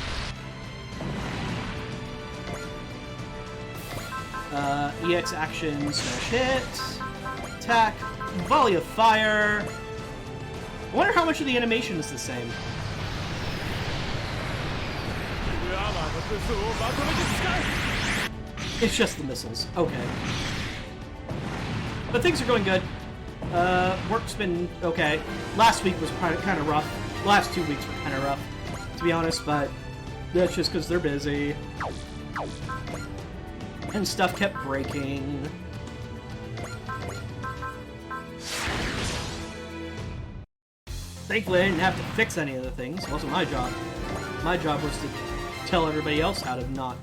EX action, smash hit, attack, volley of fire. I wonder how much of the animation is the same. It's just the missiles. Okay. But things are going good. Work's been okay. Last week was kind of rough. The last 2 weeks were kind of rough, to be honest, but that's just because they're busy. And stuff kept breaking. Thankfully, I didn't have to fix any of the things. It wasn't my job. My job was to tell everybody else how to not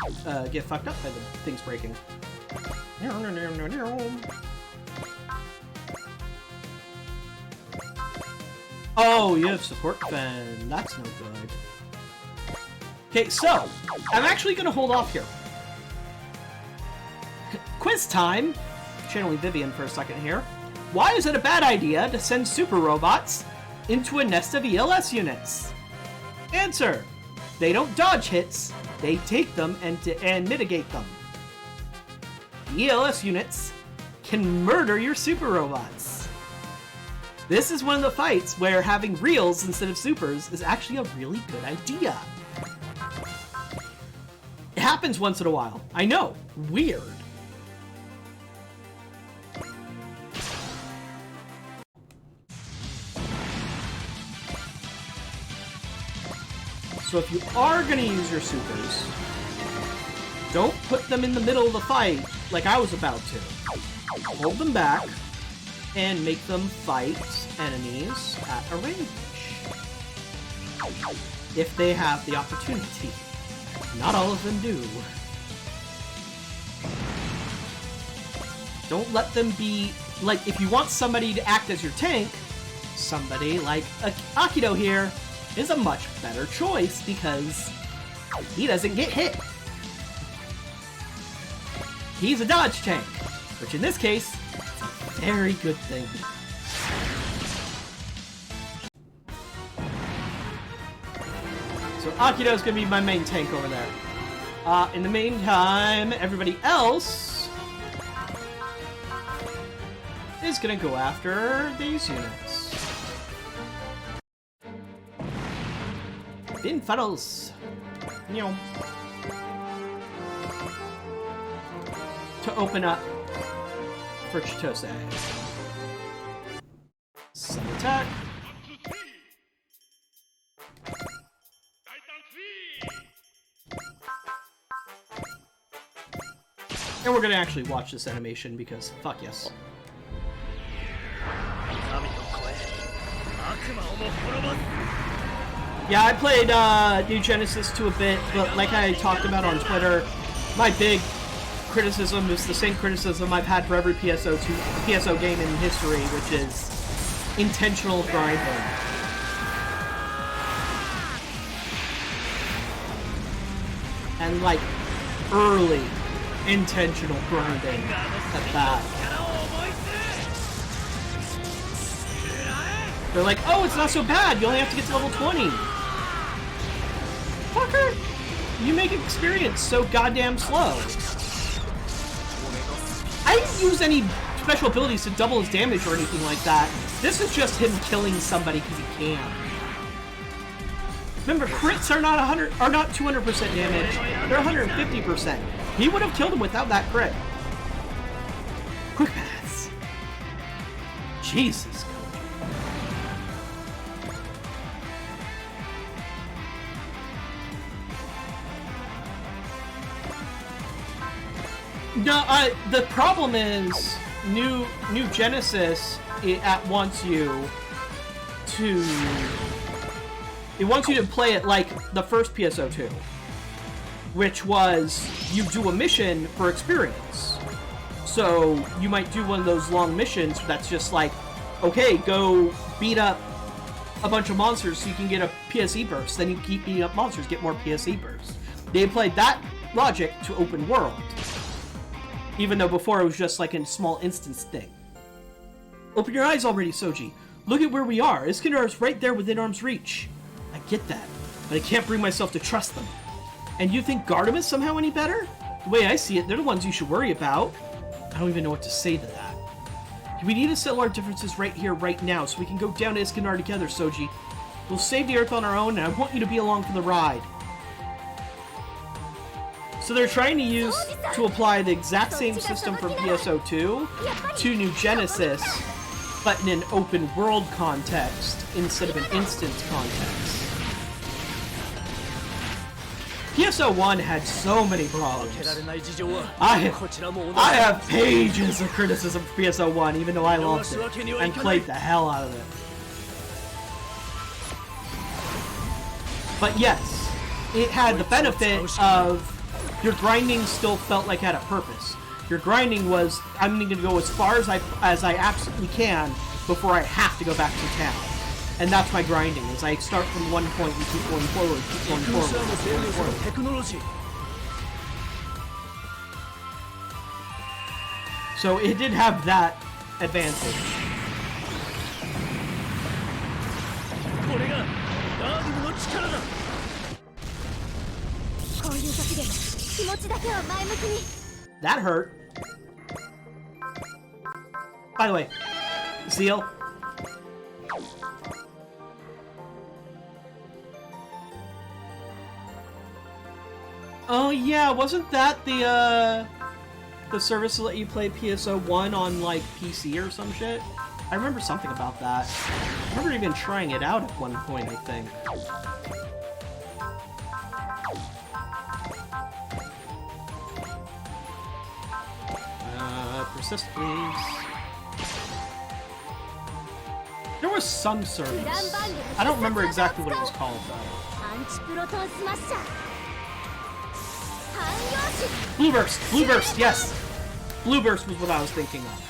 get fucked up by the things breaking. Oh, you have support defend. That's no good. Okay, so I'm actually gonna hold off here. Quiz time. Channeling Vivian for a second here. Why is it a bad idea to send super robots into a nest of ELS units? Answer. They don't dodge hits, they take them and mitigate them. The ELS units can murder your super robots. This is one of the fights where having reals instead of supers is actually a really good idea. It happens once in a while. I know, weird. So if you are going to use your supers, don't put them in the middle of the fight like I was about to. Hold them back and make them fight enemies at a range. If they have the opportunity. Not all of them do. Don't let them be... Like, if you want somebody to act as your tank, somebody like Akito here is a much better choice because he doesn't get hit. He's a dodge tank, which in this case, is a very good thing. So Akito's gonna be my main tank over there. In the meantime, everybody else is gonna go after these units. Fin funnels. To open up for Chitose. Sun attack. And we're gonna actually watch this animation because fuck yes. Yeah, I played New Genesis 2 a bit, but like I talked about on Twitter, my big criticism is the same criticism I've had for every PSO game in history, which is intentional grinding. And like early intentional grinding at that. They're like, oh, it's not so bad. You only have to get to level 20. Fucker, you make experience so goddamn slow. I didn't use any special abilities to double his damage or anything like that. This is just him killing somebody because he can. Remember, crits are not 200% damage. They're 150%. He would have killed him without that crit. Quick paths. Jesus. No, the problem is New Genesis. It wants you to play it like the first PSO2, which was you do a mission for experience. So you might do one of those long missions that's just like, okay, go beat up a bunch of monsters so you can get a PSE burst. Then you keep beating up monsters, get more PSE bursts. They applied that logic to open world. Even though before it was just like a small instance thing. Open your eyes already, Soji. Look at where we are. Iskandar is right there within arm's reach. I get that, but I can't bring myself to trust them. And you think Gardeum is somehow any better? The way I see it, they're the ones you should worry about. I don't even know what to say to that. We need to settle our differences right here, right now, so we can go down to Iskandar together, Soji. We'll save the Earth on our own, and I want you to be along for the ride. So they're trying to apply the exact same system from PSO2 to New Genesis, but in an open world context instead of an instance context. PSO1 had so many problems. I have pages of criticism for PSO1, even though I loved it and played the hell out of it. But yes, it had the benefit of your grinding still felt like it had a purpose. Your grinding was, I'm going to go as far as I absolutely can before I have to go back to town. And that's my grinding, is I start from one point and keep going forward, keep going forward, keep going forward. So it did have that advantage. That hurt. By the way, Zeal. Oh yeah, wasn't that the service to let you play PSO1 on like PC or some shit? I remember something about that. I remember even trying it out at one point, I think. Persist, please. There was some service. I don't remember exactly what it was called, though. Blue Burst! Blue Burst, yes! Blue Burst was what I was thinking of.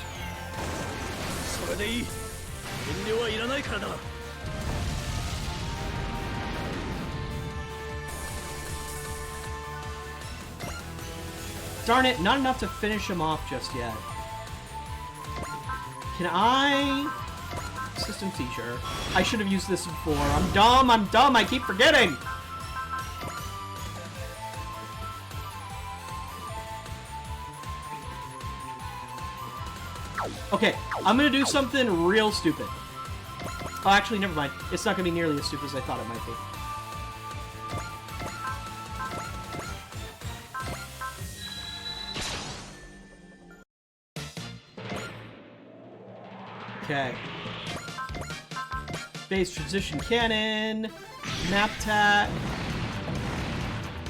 Darn it, not enough to finish him off just yet. Can I... System seizure. I should have used this before. I'm dumb, I keep forgetting! Okay, I'm gonna do something real stupid. Oh, actually, never mind. It's not gonna be nearly as stupid as I thought it might be. Okay. Base transition cannon. Map attack.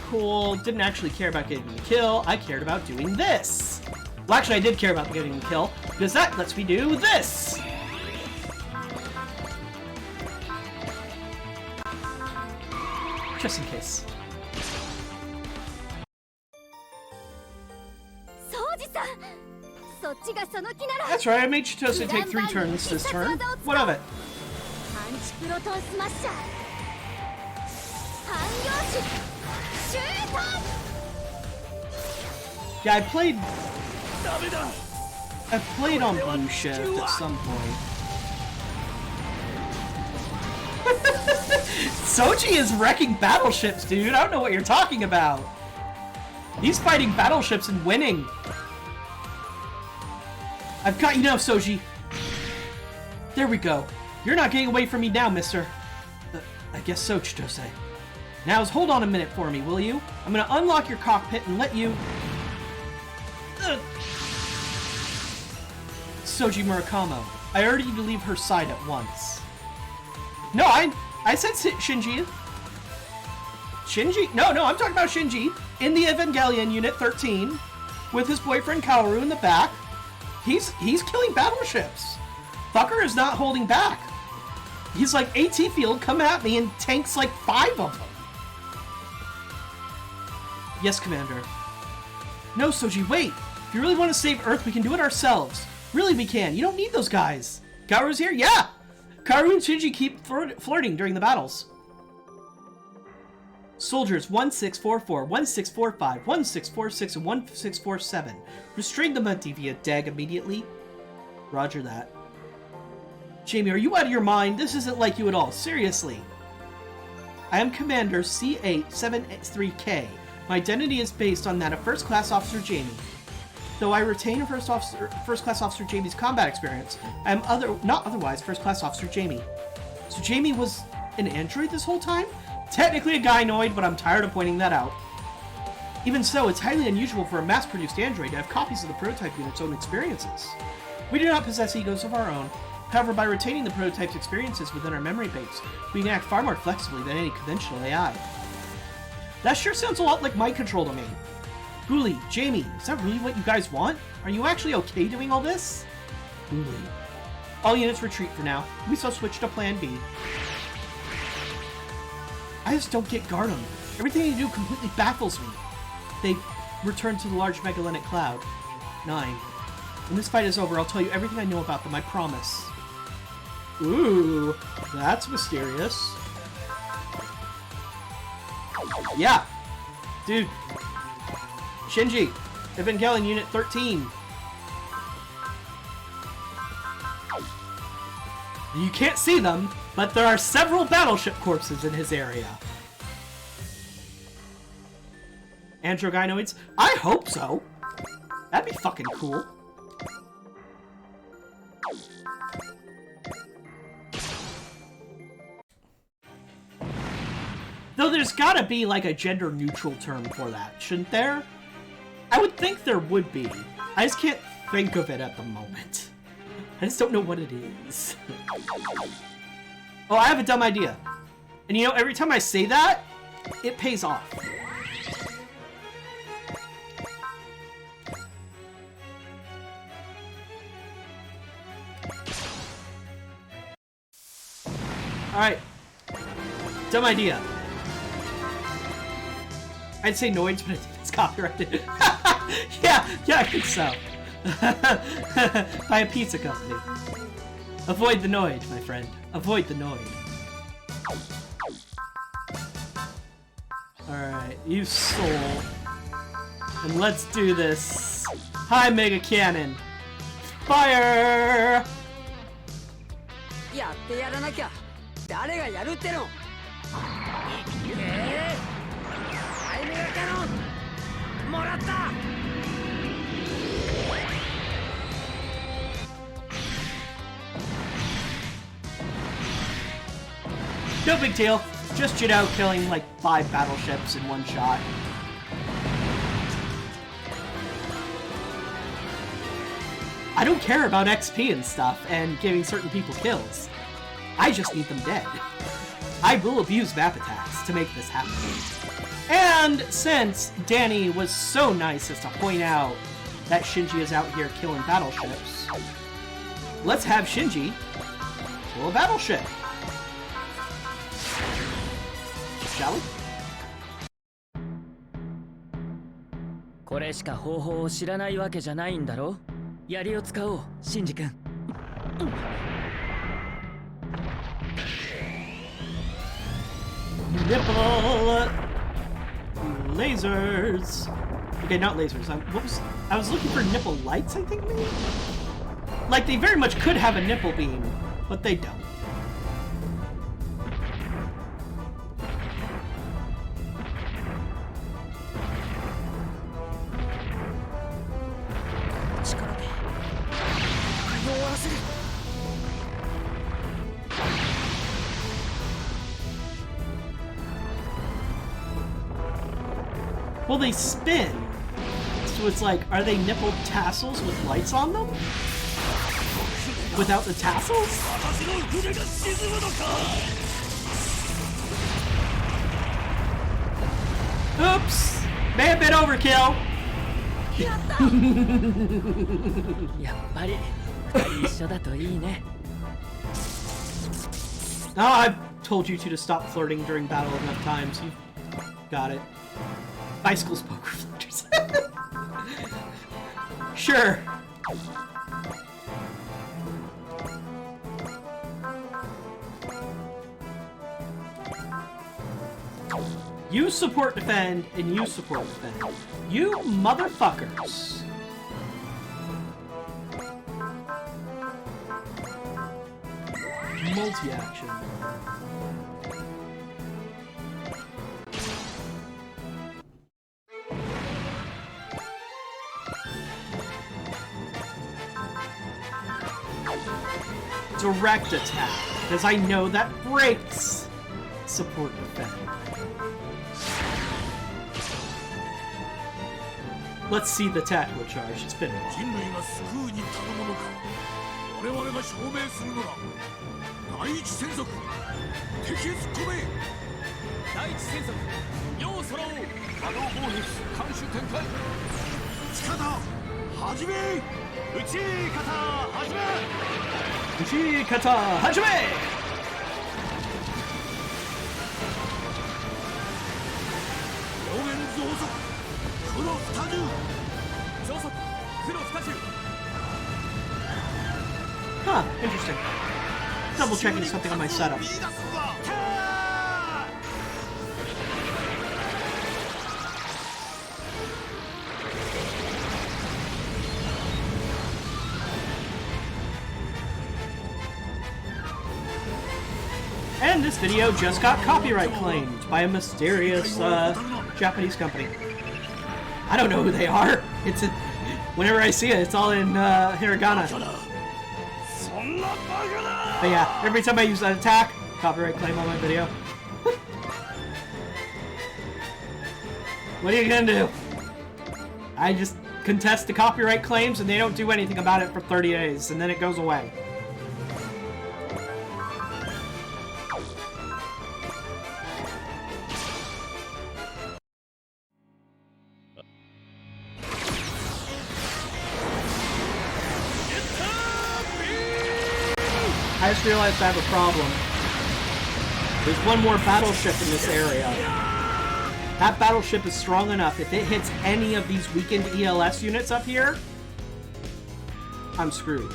Cool. Didn't actually care about getting the kill. I cared about doing this. Well, actually, I did care about getting the kill, because that lets me do this! Just in case. That's right, I made Chitose take 3 turns this turn. What of it? Yeah, I played on Blue Shift at some point. Soji is wrecking battleships, dude. I don't know what you're talking about. He's fighting battleships and winning. I've got you now, Soji. There we go. You're not getting away from me now, mister. I guess so, Chitose. Now, hold on a minute for me, will you? I'm gonna unlock your cockpit and let you... Soji Murakamo. I urge you to leave her side at once. No, I said Shinji. Shinji? No, I'm talking about Shinji in the Evangelion Unit 13 with his boyfriend Kaoru in the back. He's killing battleships. Fucker is not holding back. He's like, AT field, come at me, and tanks like 5 of them. Yes, Commander. No, Soji, wait. If you really want to save Earth, we can do it ourselves. Really, we can. You don't need those guys. Kaoru's here? Yeah! Kaoru and Shinji keep flirting during the battles. Soldiers 1644, 1645, 1646, and 1647. Restrain the Munty via DAG immediately. Roger that. Jamie, are you out of your mind? This isn't like you at all. Seriously. I am Commander C873K. My identity is based on that of First Class Officer Jamie. Though I retain First Class Officer Jamie's combat experience, I am not otherwise First Class Officer Jamie. So Jamie was an android this whole time? Technically a gynoid, but I'm tired of pointing that out. Even so, it's highly unusual for a mass-produced android to have copies of the prototype unit's own experiences. We do not possess egos of our own. However, by retaining the prototype's experiences within our memory base, we can act far more flexibly than any conventional AI. That sure sounds a lot like mind control to me. Ghoulie, Jamie, is that really what you guys want? Are you actually okay doing all this? Ghoulie. All units retreat for now. We shall switch to Plan B. I just don't get Gardem. Everything they do completely baffles me. They return to the large megalenic cloud. 9. When this fight is over, I'll tell you everything I know about them, I promise. Ooh, that's mysterious. Yeah. Dude. Shinji, Evangelion Unit 13. You can't see them, but there are several battleship corpses in his area. Androgynoids? I hope so. That'd be fucking cool. Though there's gotta be like a gender-neutral term for that, shouldn't there? I would think there would be. I just can't think of it at the moment. I just don't know what it is. Oh, I have a dumb idea. And you know, every time I say that, it pays off. Alright. Dumb idea. I'd say noids, but I think it's copyrighted. yeah, I think so. By a pizza company. Avoid the noid, my friend. Avoid the noid. Alright, you soul. And let's do this. Hi, Mega Cannon. Fire! やってやらなきゃ誰がやるっての。ハイメガキャノンもらった。 No big deal. Just Jidao killing like 5 battleships in one shot. I don't care about XP and stuff and giving certain people kills. I just need them dead. I will abuse map attacks to make this happen. And since Danny was so nice as to point out that Shinji is out here killing battleships, let's have Shinji kill a battleship. Shall we? これしか方法を知らないわけじゃないんだろ。槍を使おう、シンジ君。Nipple lasers. Okay, not lasers. I was looking for nipple lights, I think maybe? Like they very much could have a nipple beam, but they don't. Well, they spin. So it's like, are they nipple tassels with lights on them? Without the tassels? Oops! May have been overkill! やっぱり二人一緒だといいね。 Oh, I've told you two to stop flirting during battle enough times. You got it. Bicycles, poker flirters. Sure. You support defend, and you support defend. You motherfuckers. Multi-action. Direct attack, because I know that breaks support defend. Let's see the tactical charge. It's been a while. 人類が救うに足るものか我々が証明するのだ第一戦則敵突っ込め第一戦則要揃う波動砲撃艦首展開打ち方始め打ち方始め Uchi kata hajime! 両面増速黒二重増速黒二重 Huh, interesting. Double checking something on my setup. 見出すのだ And this video just got copyright claimed by a mysterious Japanese company. I don't know who they are. It's whenever I see it, it's all in hiragana. But yeah, every time I use that attack, copyright claim on my video. What are you gonna do? I just contest the copyright claims and they don't do anything about it for 30 days, and then it goes away. I just realized I have a problem. There's one more battleship in this area. That battleship is strong enough. If it hits any of these weakened ELS units up here, I'm screwed.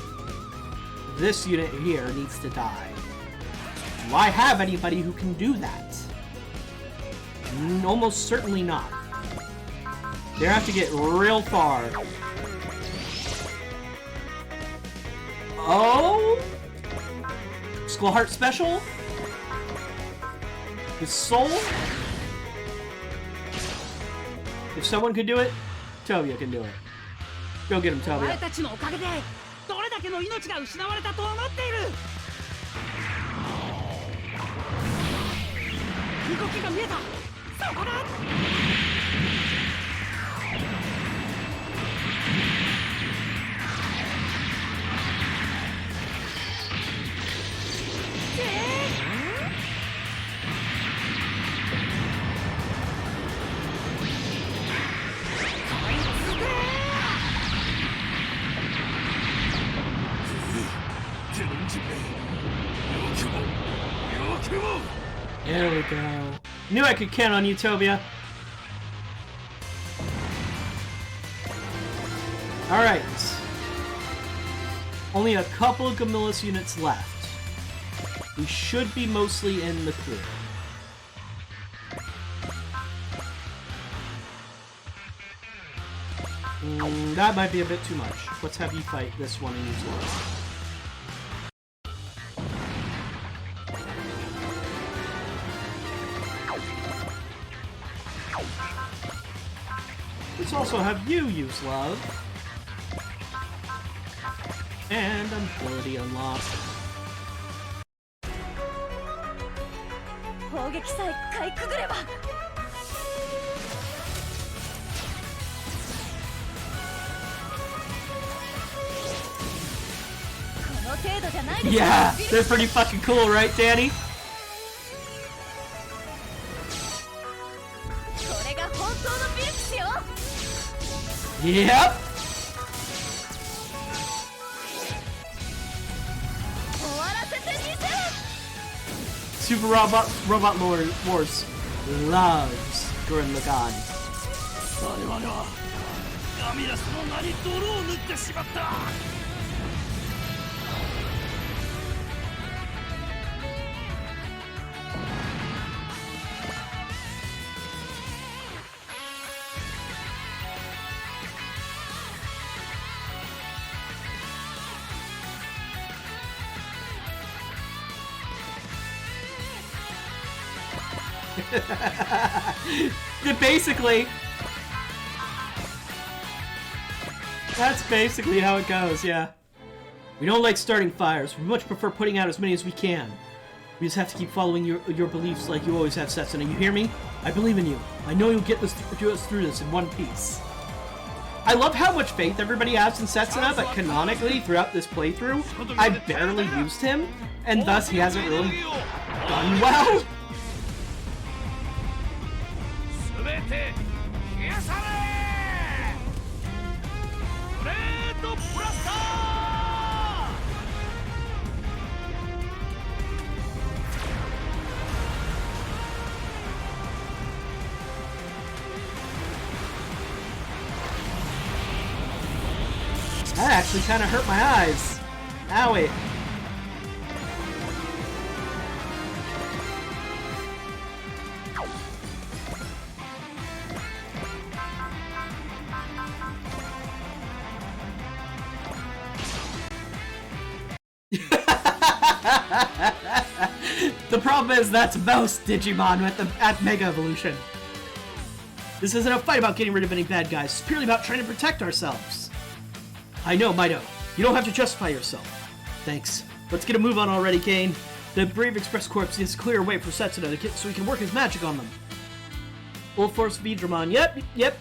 This unit here needs to die. Do I have anybody who can do that? Almost certainly not. They have to get real far. Oh? Skullheart Special? His soul? If someone could do it, Tobia can do it. Go get him, お前 Tobia. たちのおかげでどれだけの命が失われたと思っている動きが見えたそこだ手の準備よくもよくも There we go. Knew I could count on you, Tobia. Alright. Only a couple of Gamilus units left. We should be mostly in the clear. That might be a bit too much. Let's have you fight this one and use one. Let's also have you use love. And ability unlocked. 砲撃さえかいくぐれば程度じゃないでしょ。 Yeah, they're pretty fucking cool, right, Danny? これが本当のビルクスよ。 Yep. 終わらせてみせる。 Super Robot Wars loves Gurren Lagann. 我々はラミラスの名に泥を塗ってしまった。Basically, that's basically how it goes, yeah. We don't like starting fires. We much prefer putting out as many as we can. We just have to keep following your beliefs like you always have, Setsuna. You hear me? I believe in you. I know you'll get us through this in one piece. I love how much faith everybody has in Setsuna, but canonically, throughout this playthrough, I barely used him, and thus he hasn't really done well. 全て消え去れ。グレートブラスター。 That actually kind of hurt my eyes. Owie. The problem is that's most Digimon at Mega Evolution. This isn't a fight about getting rid of any bad guys, it's purely about trying to protect ourselves. I know, Mido. You don't have to justify yourself. Thanks. Let's get a move on already, Kane. The Brave Express Corps needs to clear a way for Setsuna to get, so he can work his magic on them. Full Force Vidramon. Yep.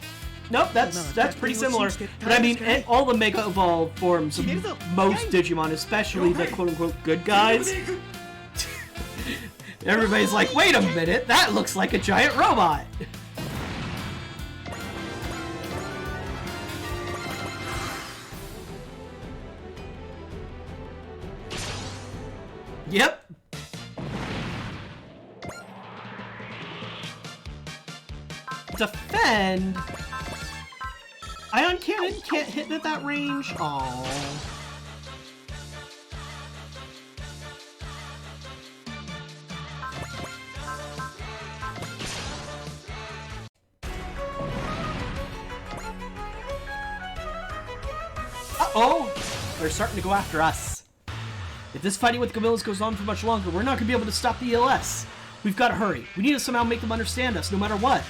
Nope, that's pretty similar. But I mean, all the Mega Evolved forms of most Digimon, especially the quote-unquote good guys. Everybody's like, wait a minute, that looks like a giant robot! Yep. Defend? Ion Cannon can't hit at that range? Aww. Uh-oh! They're starting to go after us. If this fighting with Camillus goes on for much longer, we're not going to be able to stop the ELS. We've got to hurry. We need to somehow make them understand us, no matter what.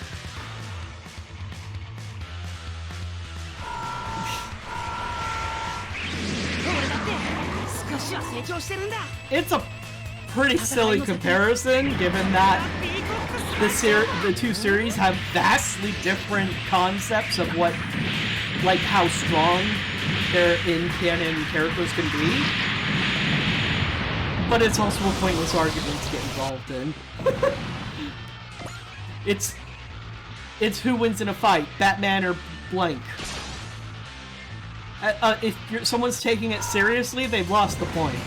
It's a pretty silly comparison, given that the two series have vastly different concepts of what, like, how strong their in-canon characters can be. But it's also a pointless argument to get involved in. It's who wins in a fight, Batman or blank. If someone's taking it seriously, they've lost the point.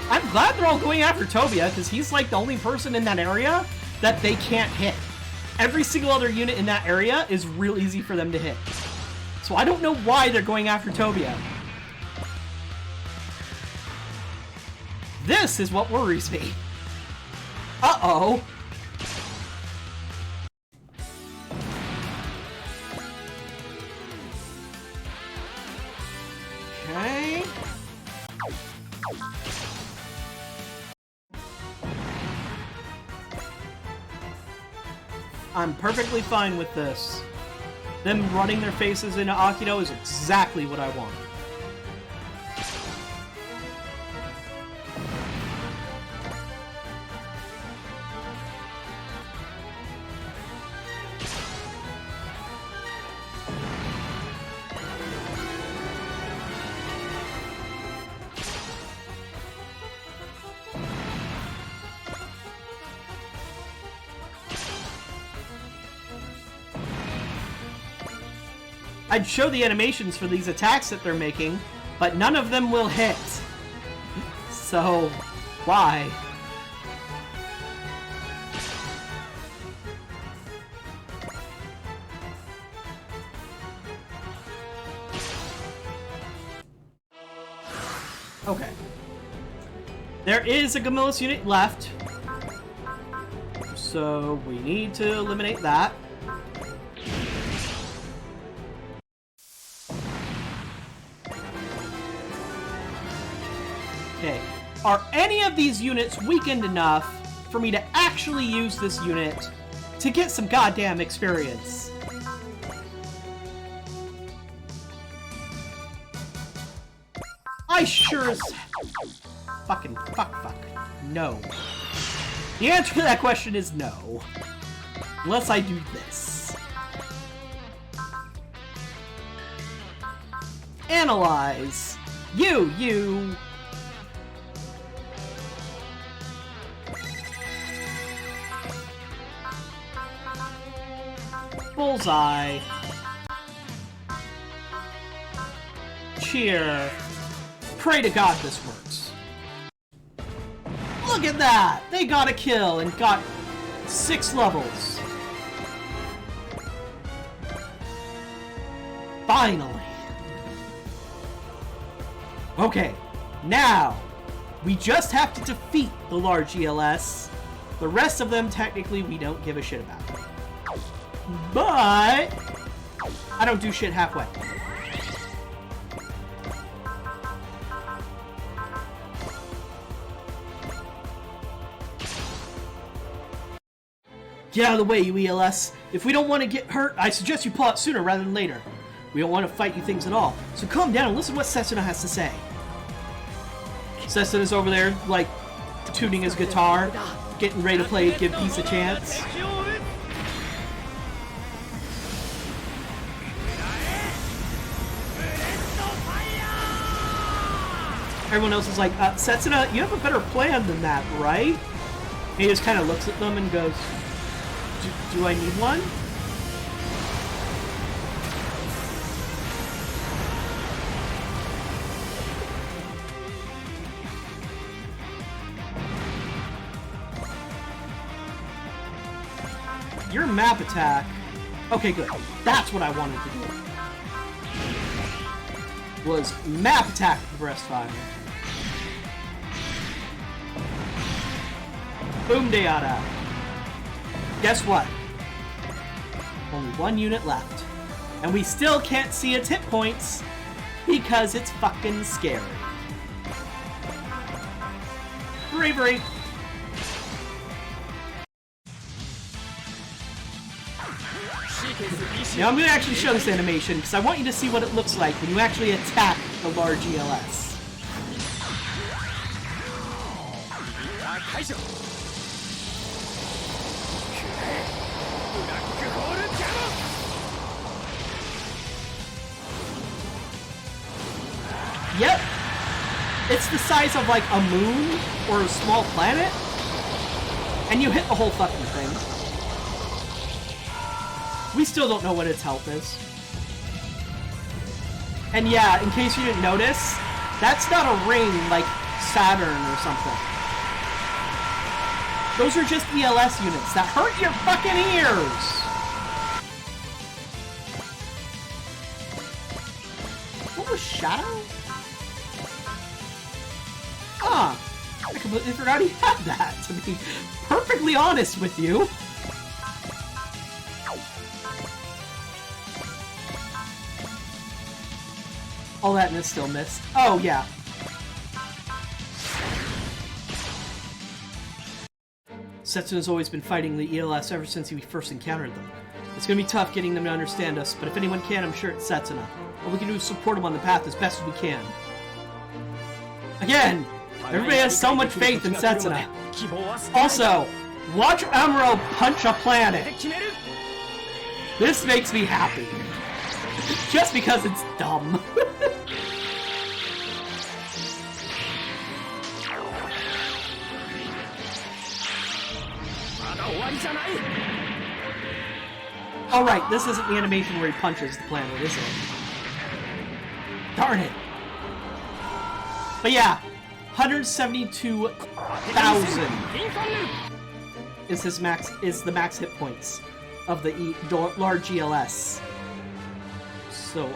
I'm glad they're all going after Tobia, because he's like the only person in that area that they can't hit. Every single other unit in that area is real easy for them to hit. So I don't know why they're going after Tobia. This is what worries me. Uh-oh. Okay. I'm perfectly fine with this. Them running their faces into Akito is exactly what I want. I'd show the animations for these attacks that they're making, but none of them will hit. So, why? Okay. There is a Gamilus unit left. So we need to eliminate that. Okay. Are any of these units weakened enough for me to actually use this unit to get some goddamn experience? I sure as fuck. No. The answer to that question is no. Unless I do this. Analyze. You. Bullseye. Cheer. Pray to God this works. Look at that! They got a kill and got 6 levels. Finally. Okay, now we just have to defeat the large ELS. The rest of them, technically, we don't give a shit about. But I don't do shit halfway. Get out of the way, you ELS. If we don't want to get hurt, I suggest you pull out sooner rather than later. We don't want to fight you things at all. So calm down and listen to what Setsuna has to say. Setsuna's over there, like, tuning his guitar, getting ready to play Give Peace a Chance. Everyone else is like, Setsuna, you have a better plan than that, right? And he just kind of looks at them and goes, do I need one? Your map attack. Okay, good. That's what I wanted to do. Was map attack with the breast fire. Boom Deata. Guess what? Only 1 unit left. And we still can't see its hit points because it's fucking scary. Bravery. Now I'm going to actually show this animation because I want you to see what it looks like when you actually attack the large ELS. Yep. It's the size of like a moon or a small planet. And you hit the whole fucking thing. We still don't know what its health is. And yeah, in case you didn't notice, that's not a ring like Saturn or something. Those are just ELS units that hurt your fucking ears! What was Shadow? Ah, I completely forgot he had that, to be perfectly honest with you. All that and it's still missed. Oh, yeah. Setsuna's always been fighting the ELS ever since we first encountered them. It's gonna be tough getting them to understand us, but if anyone can, I'm sure it's Setsuna. All we can do is support him on the path as best as we can. Again, everybody has so much faith in Setsuna. Also, watch Amuro punch a planet. This makes me happy. Just because it's dumb. Oh right, this isn't the animation where he punches the planet, is it? Darn it. But yeah, 172,000 is the max hit points of the large ELS. So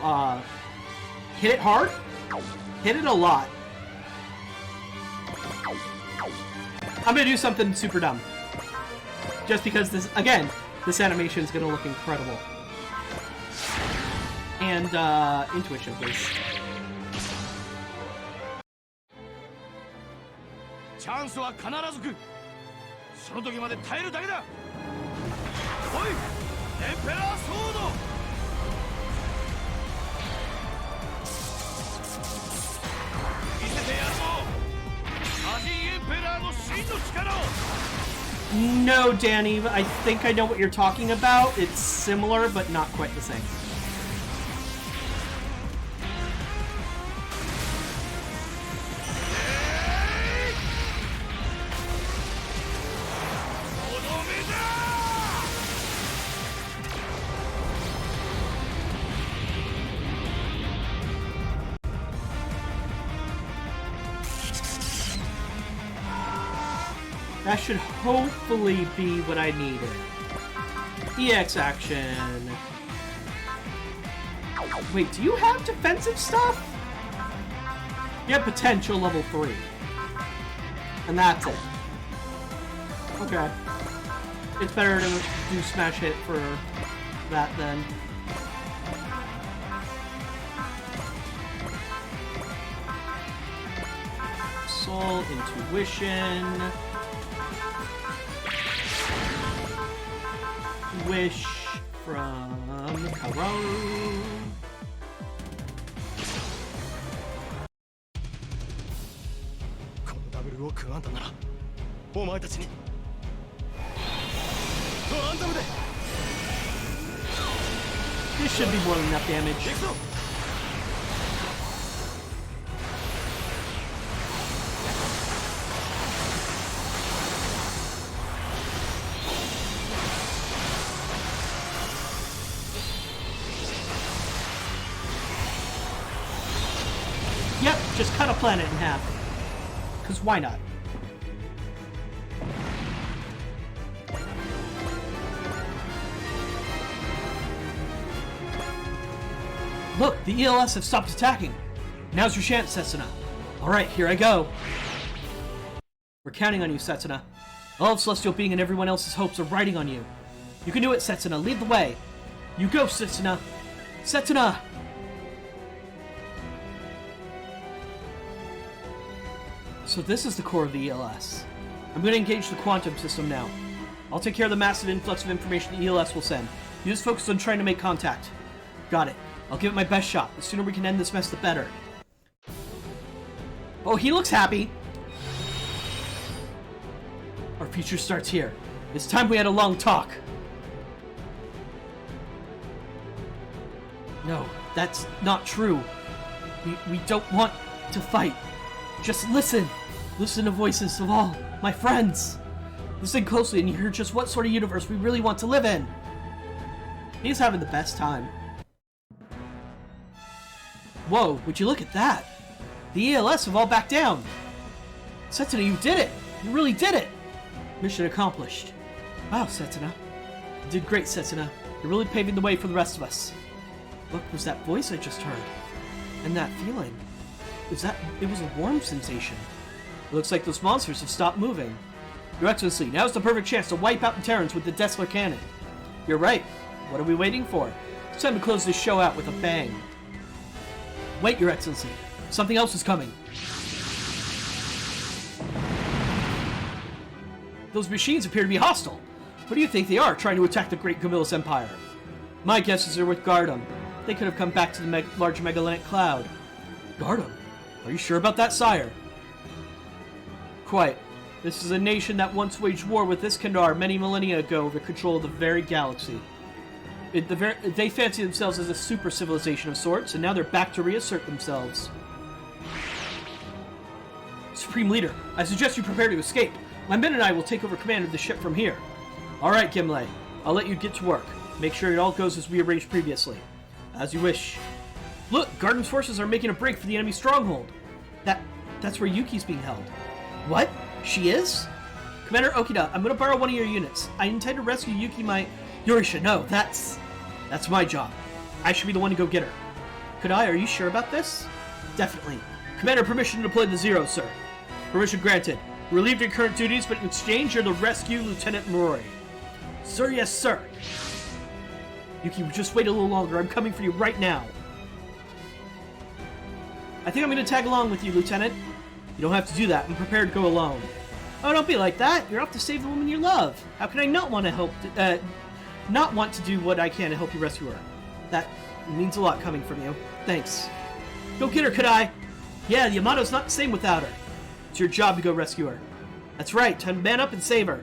hit it hard, hit it a lot. I'm gonna do something super dumb. Just because this animation is gonna look incredible. And intuition, please. チャンスは必ず来る。その時まで耐えるだけだ。おい、エンペラーソード。見せてやるぞ。魔人エンペラーの真の力を。 No, Danny, I think I know what you're talking about. It's similar, but not quite the same. That should hopefully be what I needed. EX action. Wait, do you have defensive stuff? You have potential level 3. And that's it. Okay. It's better to do smash hit for that then. Soul, intuition. Wish from Kaworu. This should be more than enough damage. Yep, just cut a planet in half. Because why not? Look, the ELS have stopped attacking. Now's your chance, Setsuna. Alright, here I go. We're counting on you, Setsuna. All of Celestial Being and everyone else's hopes are riding on you. You can do it, Setsuna. Lead the way. You go, Setsuna. Setsuna! So this is the core of the ELS. I'm going to engage the quantum system now. I'll take care of the massive influx of information the ELS will send. You just focus on trying to make contact. Got it. I'll give it my best shot. The sooner we can end this mess, the better. Oh, he looks happy. Our future starts here. It's time we had a long talk. No, that's not true. We don't want to fight. Just listen. Listen to voices of all my friends. Listen closely and you hear just what sort of universe we really want to live in. He's having the best time. Whoa, would you look at that? The ELS have all backed down. Setsuna, you did it! You really did it! Mission accomplished. Wow, Setsuna. You did great, Setsuna. You're really paving the way for the rest of us. What was that voice I just heard? And that feeling? It was a warm sensation. It looks like those monsters have stopped moving. Your Excellency, now's the perfect chance to wipe out the Terrans with the Dessler cannon. You're right. What are we waiting for? It's time to close this show out with a bang. Wait, Your Excellency. Something else is coming. Those machines appear to be hostile. What do you think they are, trying to attack the Great Camillus Empire? My guess is they're with Gardam. They could have come back to the large Magellanic Cloud. Gardam? Are you sure about that, sire? Quite. This is a nation that once waged war with Iskandar many millennia ago over control of the very galaxy. They fancy themselves as a super civilization of sorts, and now they're back to reassert themselves. Supreme Leader, I suggest you prepare to escape. My men and I will take over command of the ship from here. Alright, Gimle. I'll let you get to work. Make sure it all goes as we arranged previously. As you wish. Look, Garden's forces are making a break for the enemy stronghold. That's where Yuki's being held. What? She is? Commander Okida, I'm gonna borrow one of your units. I intend to rescue Yuki Yorisha, no, that's my job. I should be the one to go get her. Could I? Are you sure about this? Definitely. Commander, permission to deploy the Zero, sir. Permission granted. Relieved your current duties, but in exchange, you're the rescue Lieutenant Murray. Sir, yes, sir. Yuki, just wait a little longer. I'm coming for you right now. I think I'm going to tag along with you, Lieutenant. You don't have to do that. I'm prepared to go alone. Oh, don't be like that. You're off to save the woman you love. How can I not want to help? Not want to do what I can to help you rescue her? That means a lot coming from you. Thanks. Go get her, Kadai. Yeah, the Yamato's not the same without her. It's your job to go rescue her. That's right. Time to man up and save her.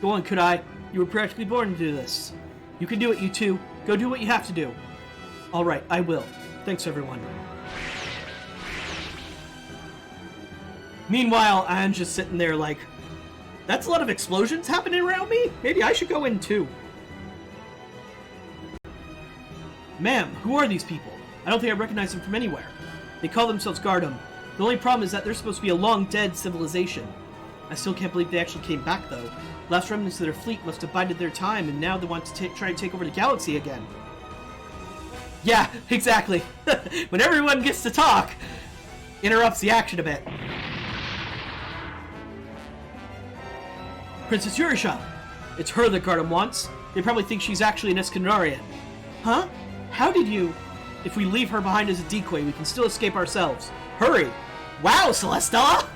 Go on, Kadai. You were practically born to do this. You can do it, you two. Go do what you have to do. All right, I will. Thanks, everyone. Meanwhile, I'm just sitting there like, that's a lot of explosions happening around me? Maybe I should go in too. Ma'am, who are these people? I don't think I recognize them from anywhere. They call themselves Gardam. The only problem is that they're supposed to be a long-dead civilization. I still can't believe they actually came back, though. Last remnants of their fleet must have bided their time, and now they want to try and take over the galaxy again. Yeah, exactly. When everyone gets to talk, interrupts the action a bit. Princess Yorisha! It's her that Gardam wants. They probably think she's actually an Eskandarian. Huh? How did you... If we leave her behind as a decoy, we can still escape ourselves. Hurry! Wow, Celesta!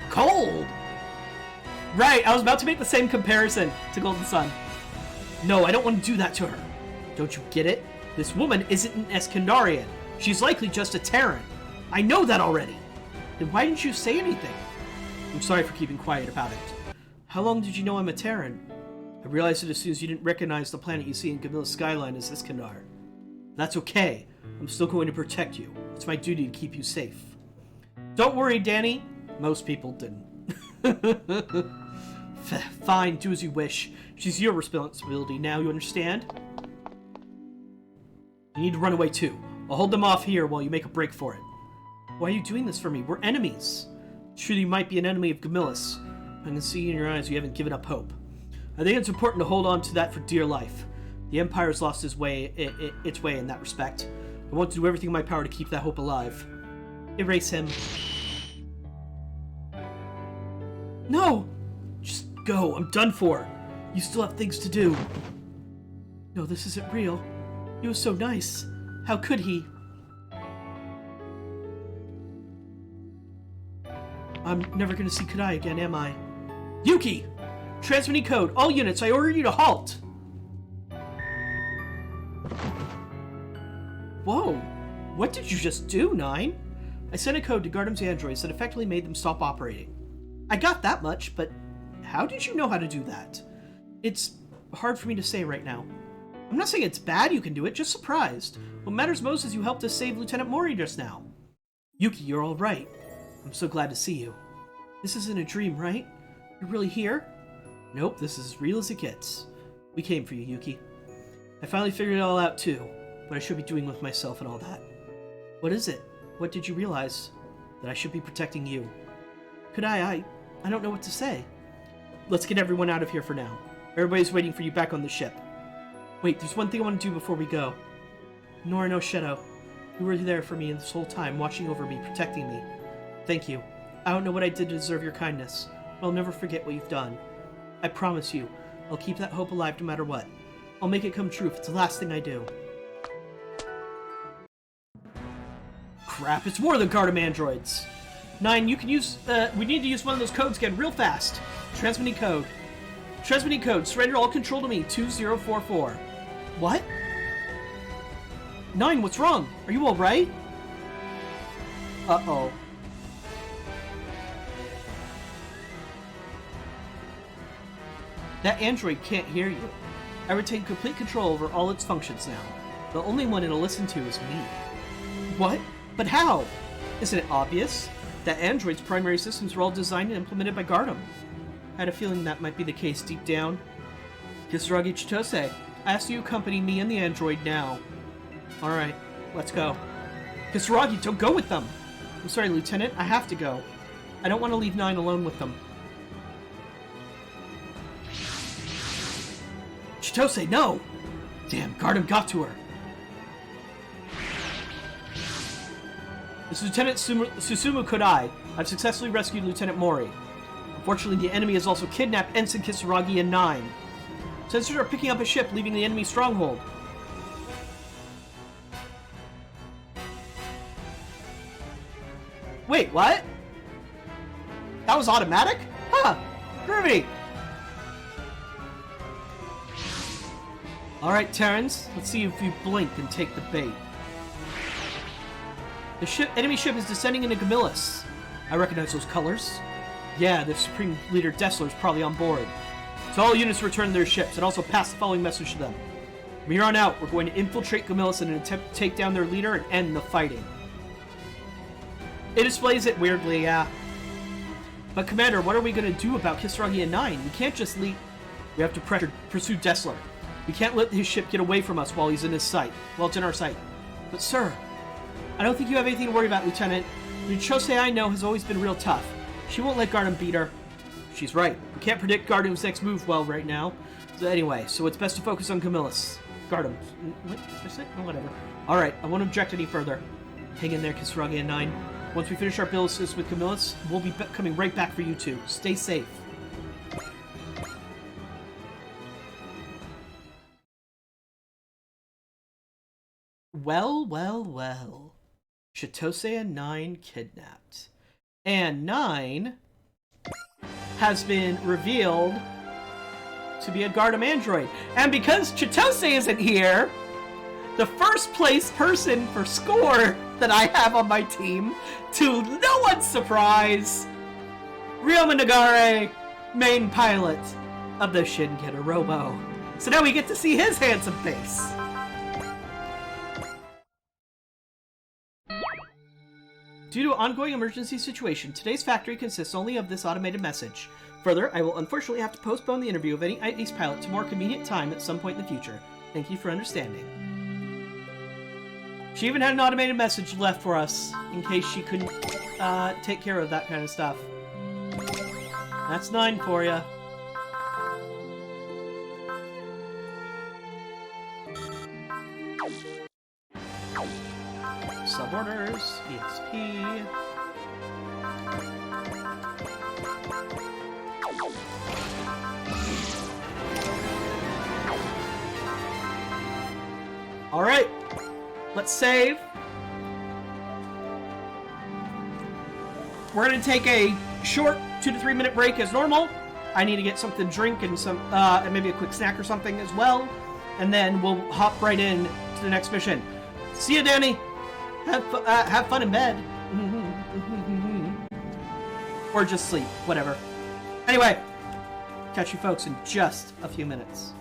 Cold! Right, I was about to make the same comparison to Golden Sun. No, I don't want to do that to her. Don't you get it? This woman isn't an Eskandarian. She's likely just a Terran. I know that already. Then why didn't you say anything? I'm sorry for keeping quiet about it. How long did you know I'm a Terran? I realized it as soon as you didn't recognize the planet you see in Gamilla's skyline as Iskandar. That's okay. I'm still going to protect you. It's my duty to keep you safe. Don't worry, Danny. Most people didn't. Fine, do as you wish. She's your responsibility now, you understand? You need to run away too. I'll hold them off here while you make a break for it. Why are you doing this for me? We're enemies. True, you might be an enemy of Gamillas. I can see in your eyes you haven't given up hope. I think it's important to hold on to that for dear life. The Empire's lost its way in that respect. I want to do everything in my power to keep that hope alive. Erase him. No! Just go. I'm done for. You still have things to do. No, this isn't real. He was so nice. How could he? I'm never gonna see Kadai again, am I? Yuki! Transmitting code. All units, I order you to halt! Whoa! What did you just do, Nine? I sent a code to Gardam's androids that effectively made them stop operating. I got that much, but how did you know how to do that? It's hard for me to say right now. I'm not saying it's bad you can do it, just surprised. What matters most is you helped us save Lieutenant Mori just now. Yuki, you're all right. I'm so glad to see you. This isn't a dream, right? You're really here? Nope, this is as real as it gets. We came for you, Yuki. I finally figured it all out too, what I should be doing with myself and all that. What is it? What did you realize? That I should be protecting you. I don't know what to say. Let's get everyone out of here for now. Everybody's waiting for you back on the ship. Wait, there's one thing I want to do before we go. Nora no Shadow, you were there for me this whole time, watching over me, protecting me. Thank you. I don't know what I did to deserve your kindness, but I'll never forget what you've done. I promise you, I'll keep that hope alive no matter what. I'll make it come true if it's the last thing I do. Crap, it's more of the Gardam androids. 9, you can use, we need to use one of those codes again real fast. Transmitting code. Transmitting code, surrender all control to me, 2044. What? 9, what's wrong? Are you alright? Uh-oh. That android can't hear you. I retain complete control over all its functions now. The only one it'll listen to is me. What? But how? Isn't it obvious? That android's primary systems were all designed and implemented by Gardam. I had a feeling that might be the case deep down. Kisaragi Chitose, ask you to accompany me and the android now. Alright, let's go. Kisaragi, don't go with them! I'm sorry, Lieutenant, I have to go. I don't want to leave 9 alone with them. Chitose, no! Damn, Gardam got to her. This is Lieutenant Susumu Kodai. I've successfully rescued Lieutenant Mori. Unfortunately, the enemy has also kidnapped Ensign Kisaragi and 9. Sensors are picking up a ship leaving the enemy stronghold. Wait, what? That was automatic? Huh! Groovy! Alright, Terrans, let's see if you blink and take the bait. The enemy ship is descending into Gamillis. I recognize those colors. Yeah, the Supreme Leader Dessler is probably on board. So all units return to their ships, and also pass the following message to them. From here on out, we're going to infiltrate Gamillis in an attempt to take down their leader and end the fighting. It displays it weirdly, yeah. But Commander, what are we going to do about Kisaragi and 9? We can't just leave. We have to pursue Dessler. We can't let his ship get away from us while he's in his sight. Well, it's in our sight. But sir, I don't think you have anything to worry about, Lieutenant. The Chosei I know has always been real tough. She won't let Gardam beat her. She's right. We can't predict Gardam's next move well right now. So anyway, so it's best to focus on Gamillis. Gardam. What did I say? Oh, whatever. Alright, I won't object any further. Hang in there, Kisaragi and 9. Once we finish our business with Gamillis, we'll be coming right back for you two. Stay safe. Well, well, well. Chitose and 9 kidnapped. And 9 has been revealed to be a Gardam android. And because Chitose isn't here, the first place person for score that I have on my team, to no one's surprise, Ryoma Nagare, main pilot of the Shinketa Robo. So now we get to see his handsome face. Due to an ongoing emergency situation, today's factory consists only of this automated message. Further, I will unfortunately have to postpone the interview of any Ace pilot to a more convenient time at some point in the future. Thank you for understanding. She even had an automated message left for us, in case she couldn't take care of that kind of stuff. That's 9 for ya. Suborders, EXP. Alright, let's save. We're gonna take a short 2 to 3 minute break as normal. I need to get something to drink and and maybe a quick snack or something as well. And then we'll hop right in to the next mission. See ya, Danny! Have fun in bed. Or just sleep, whatever. Anyway, catch you folks in just a few minutes.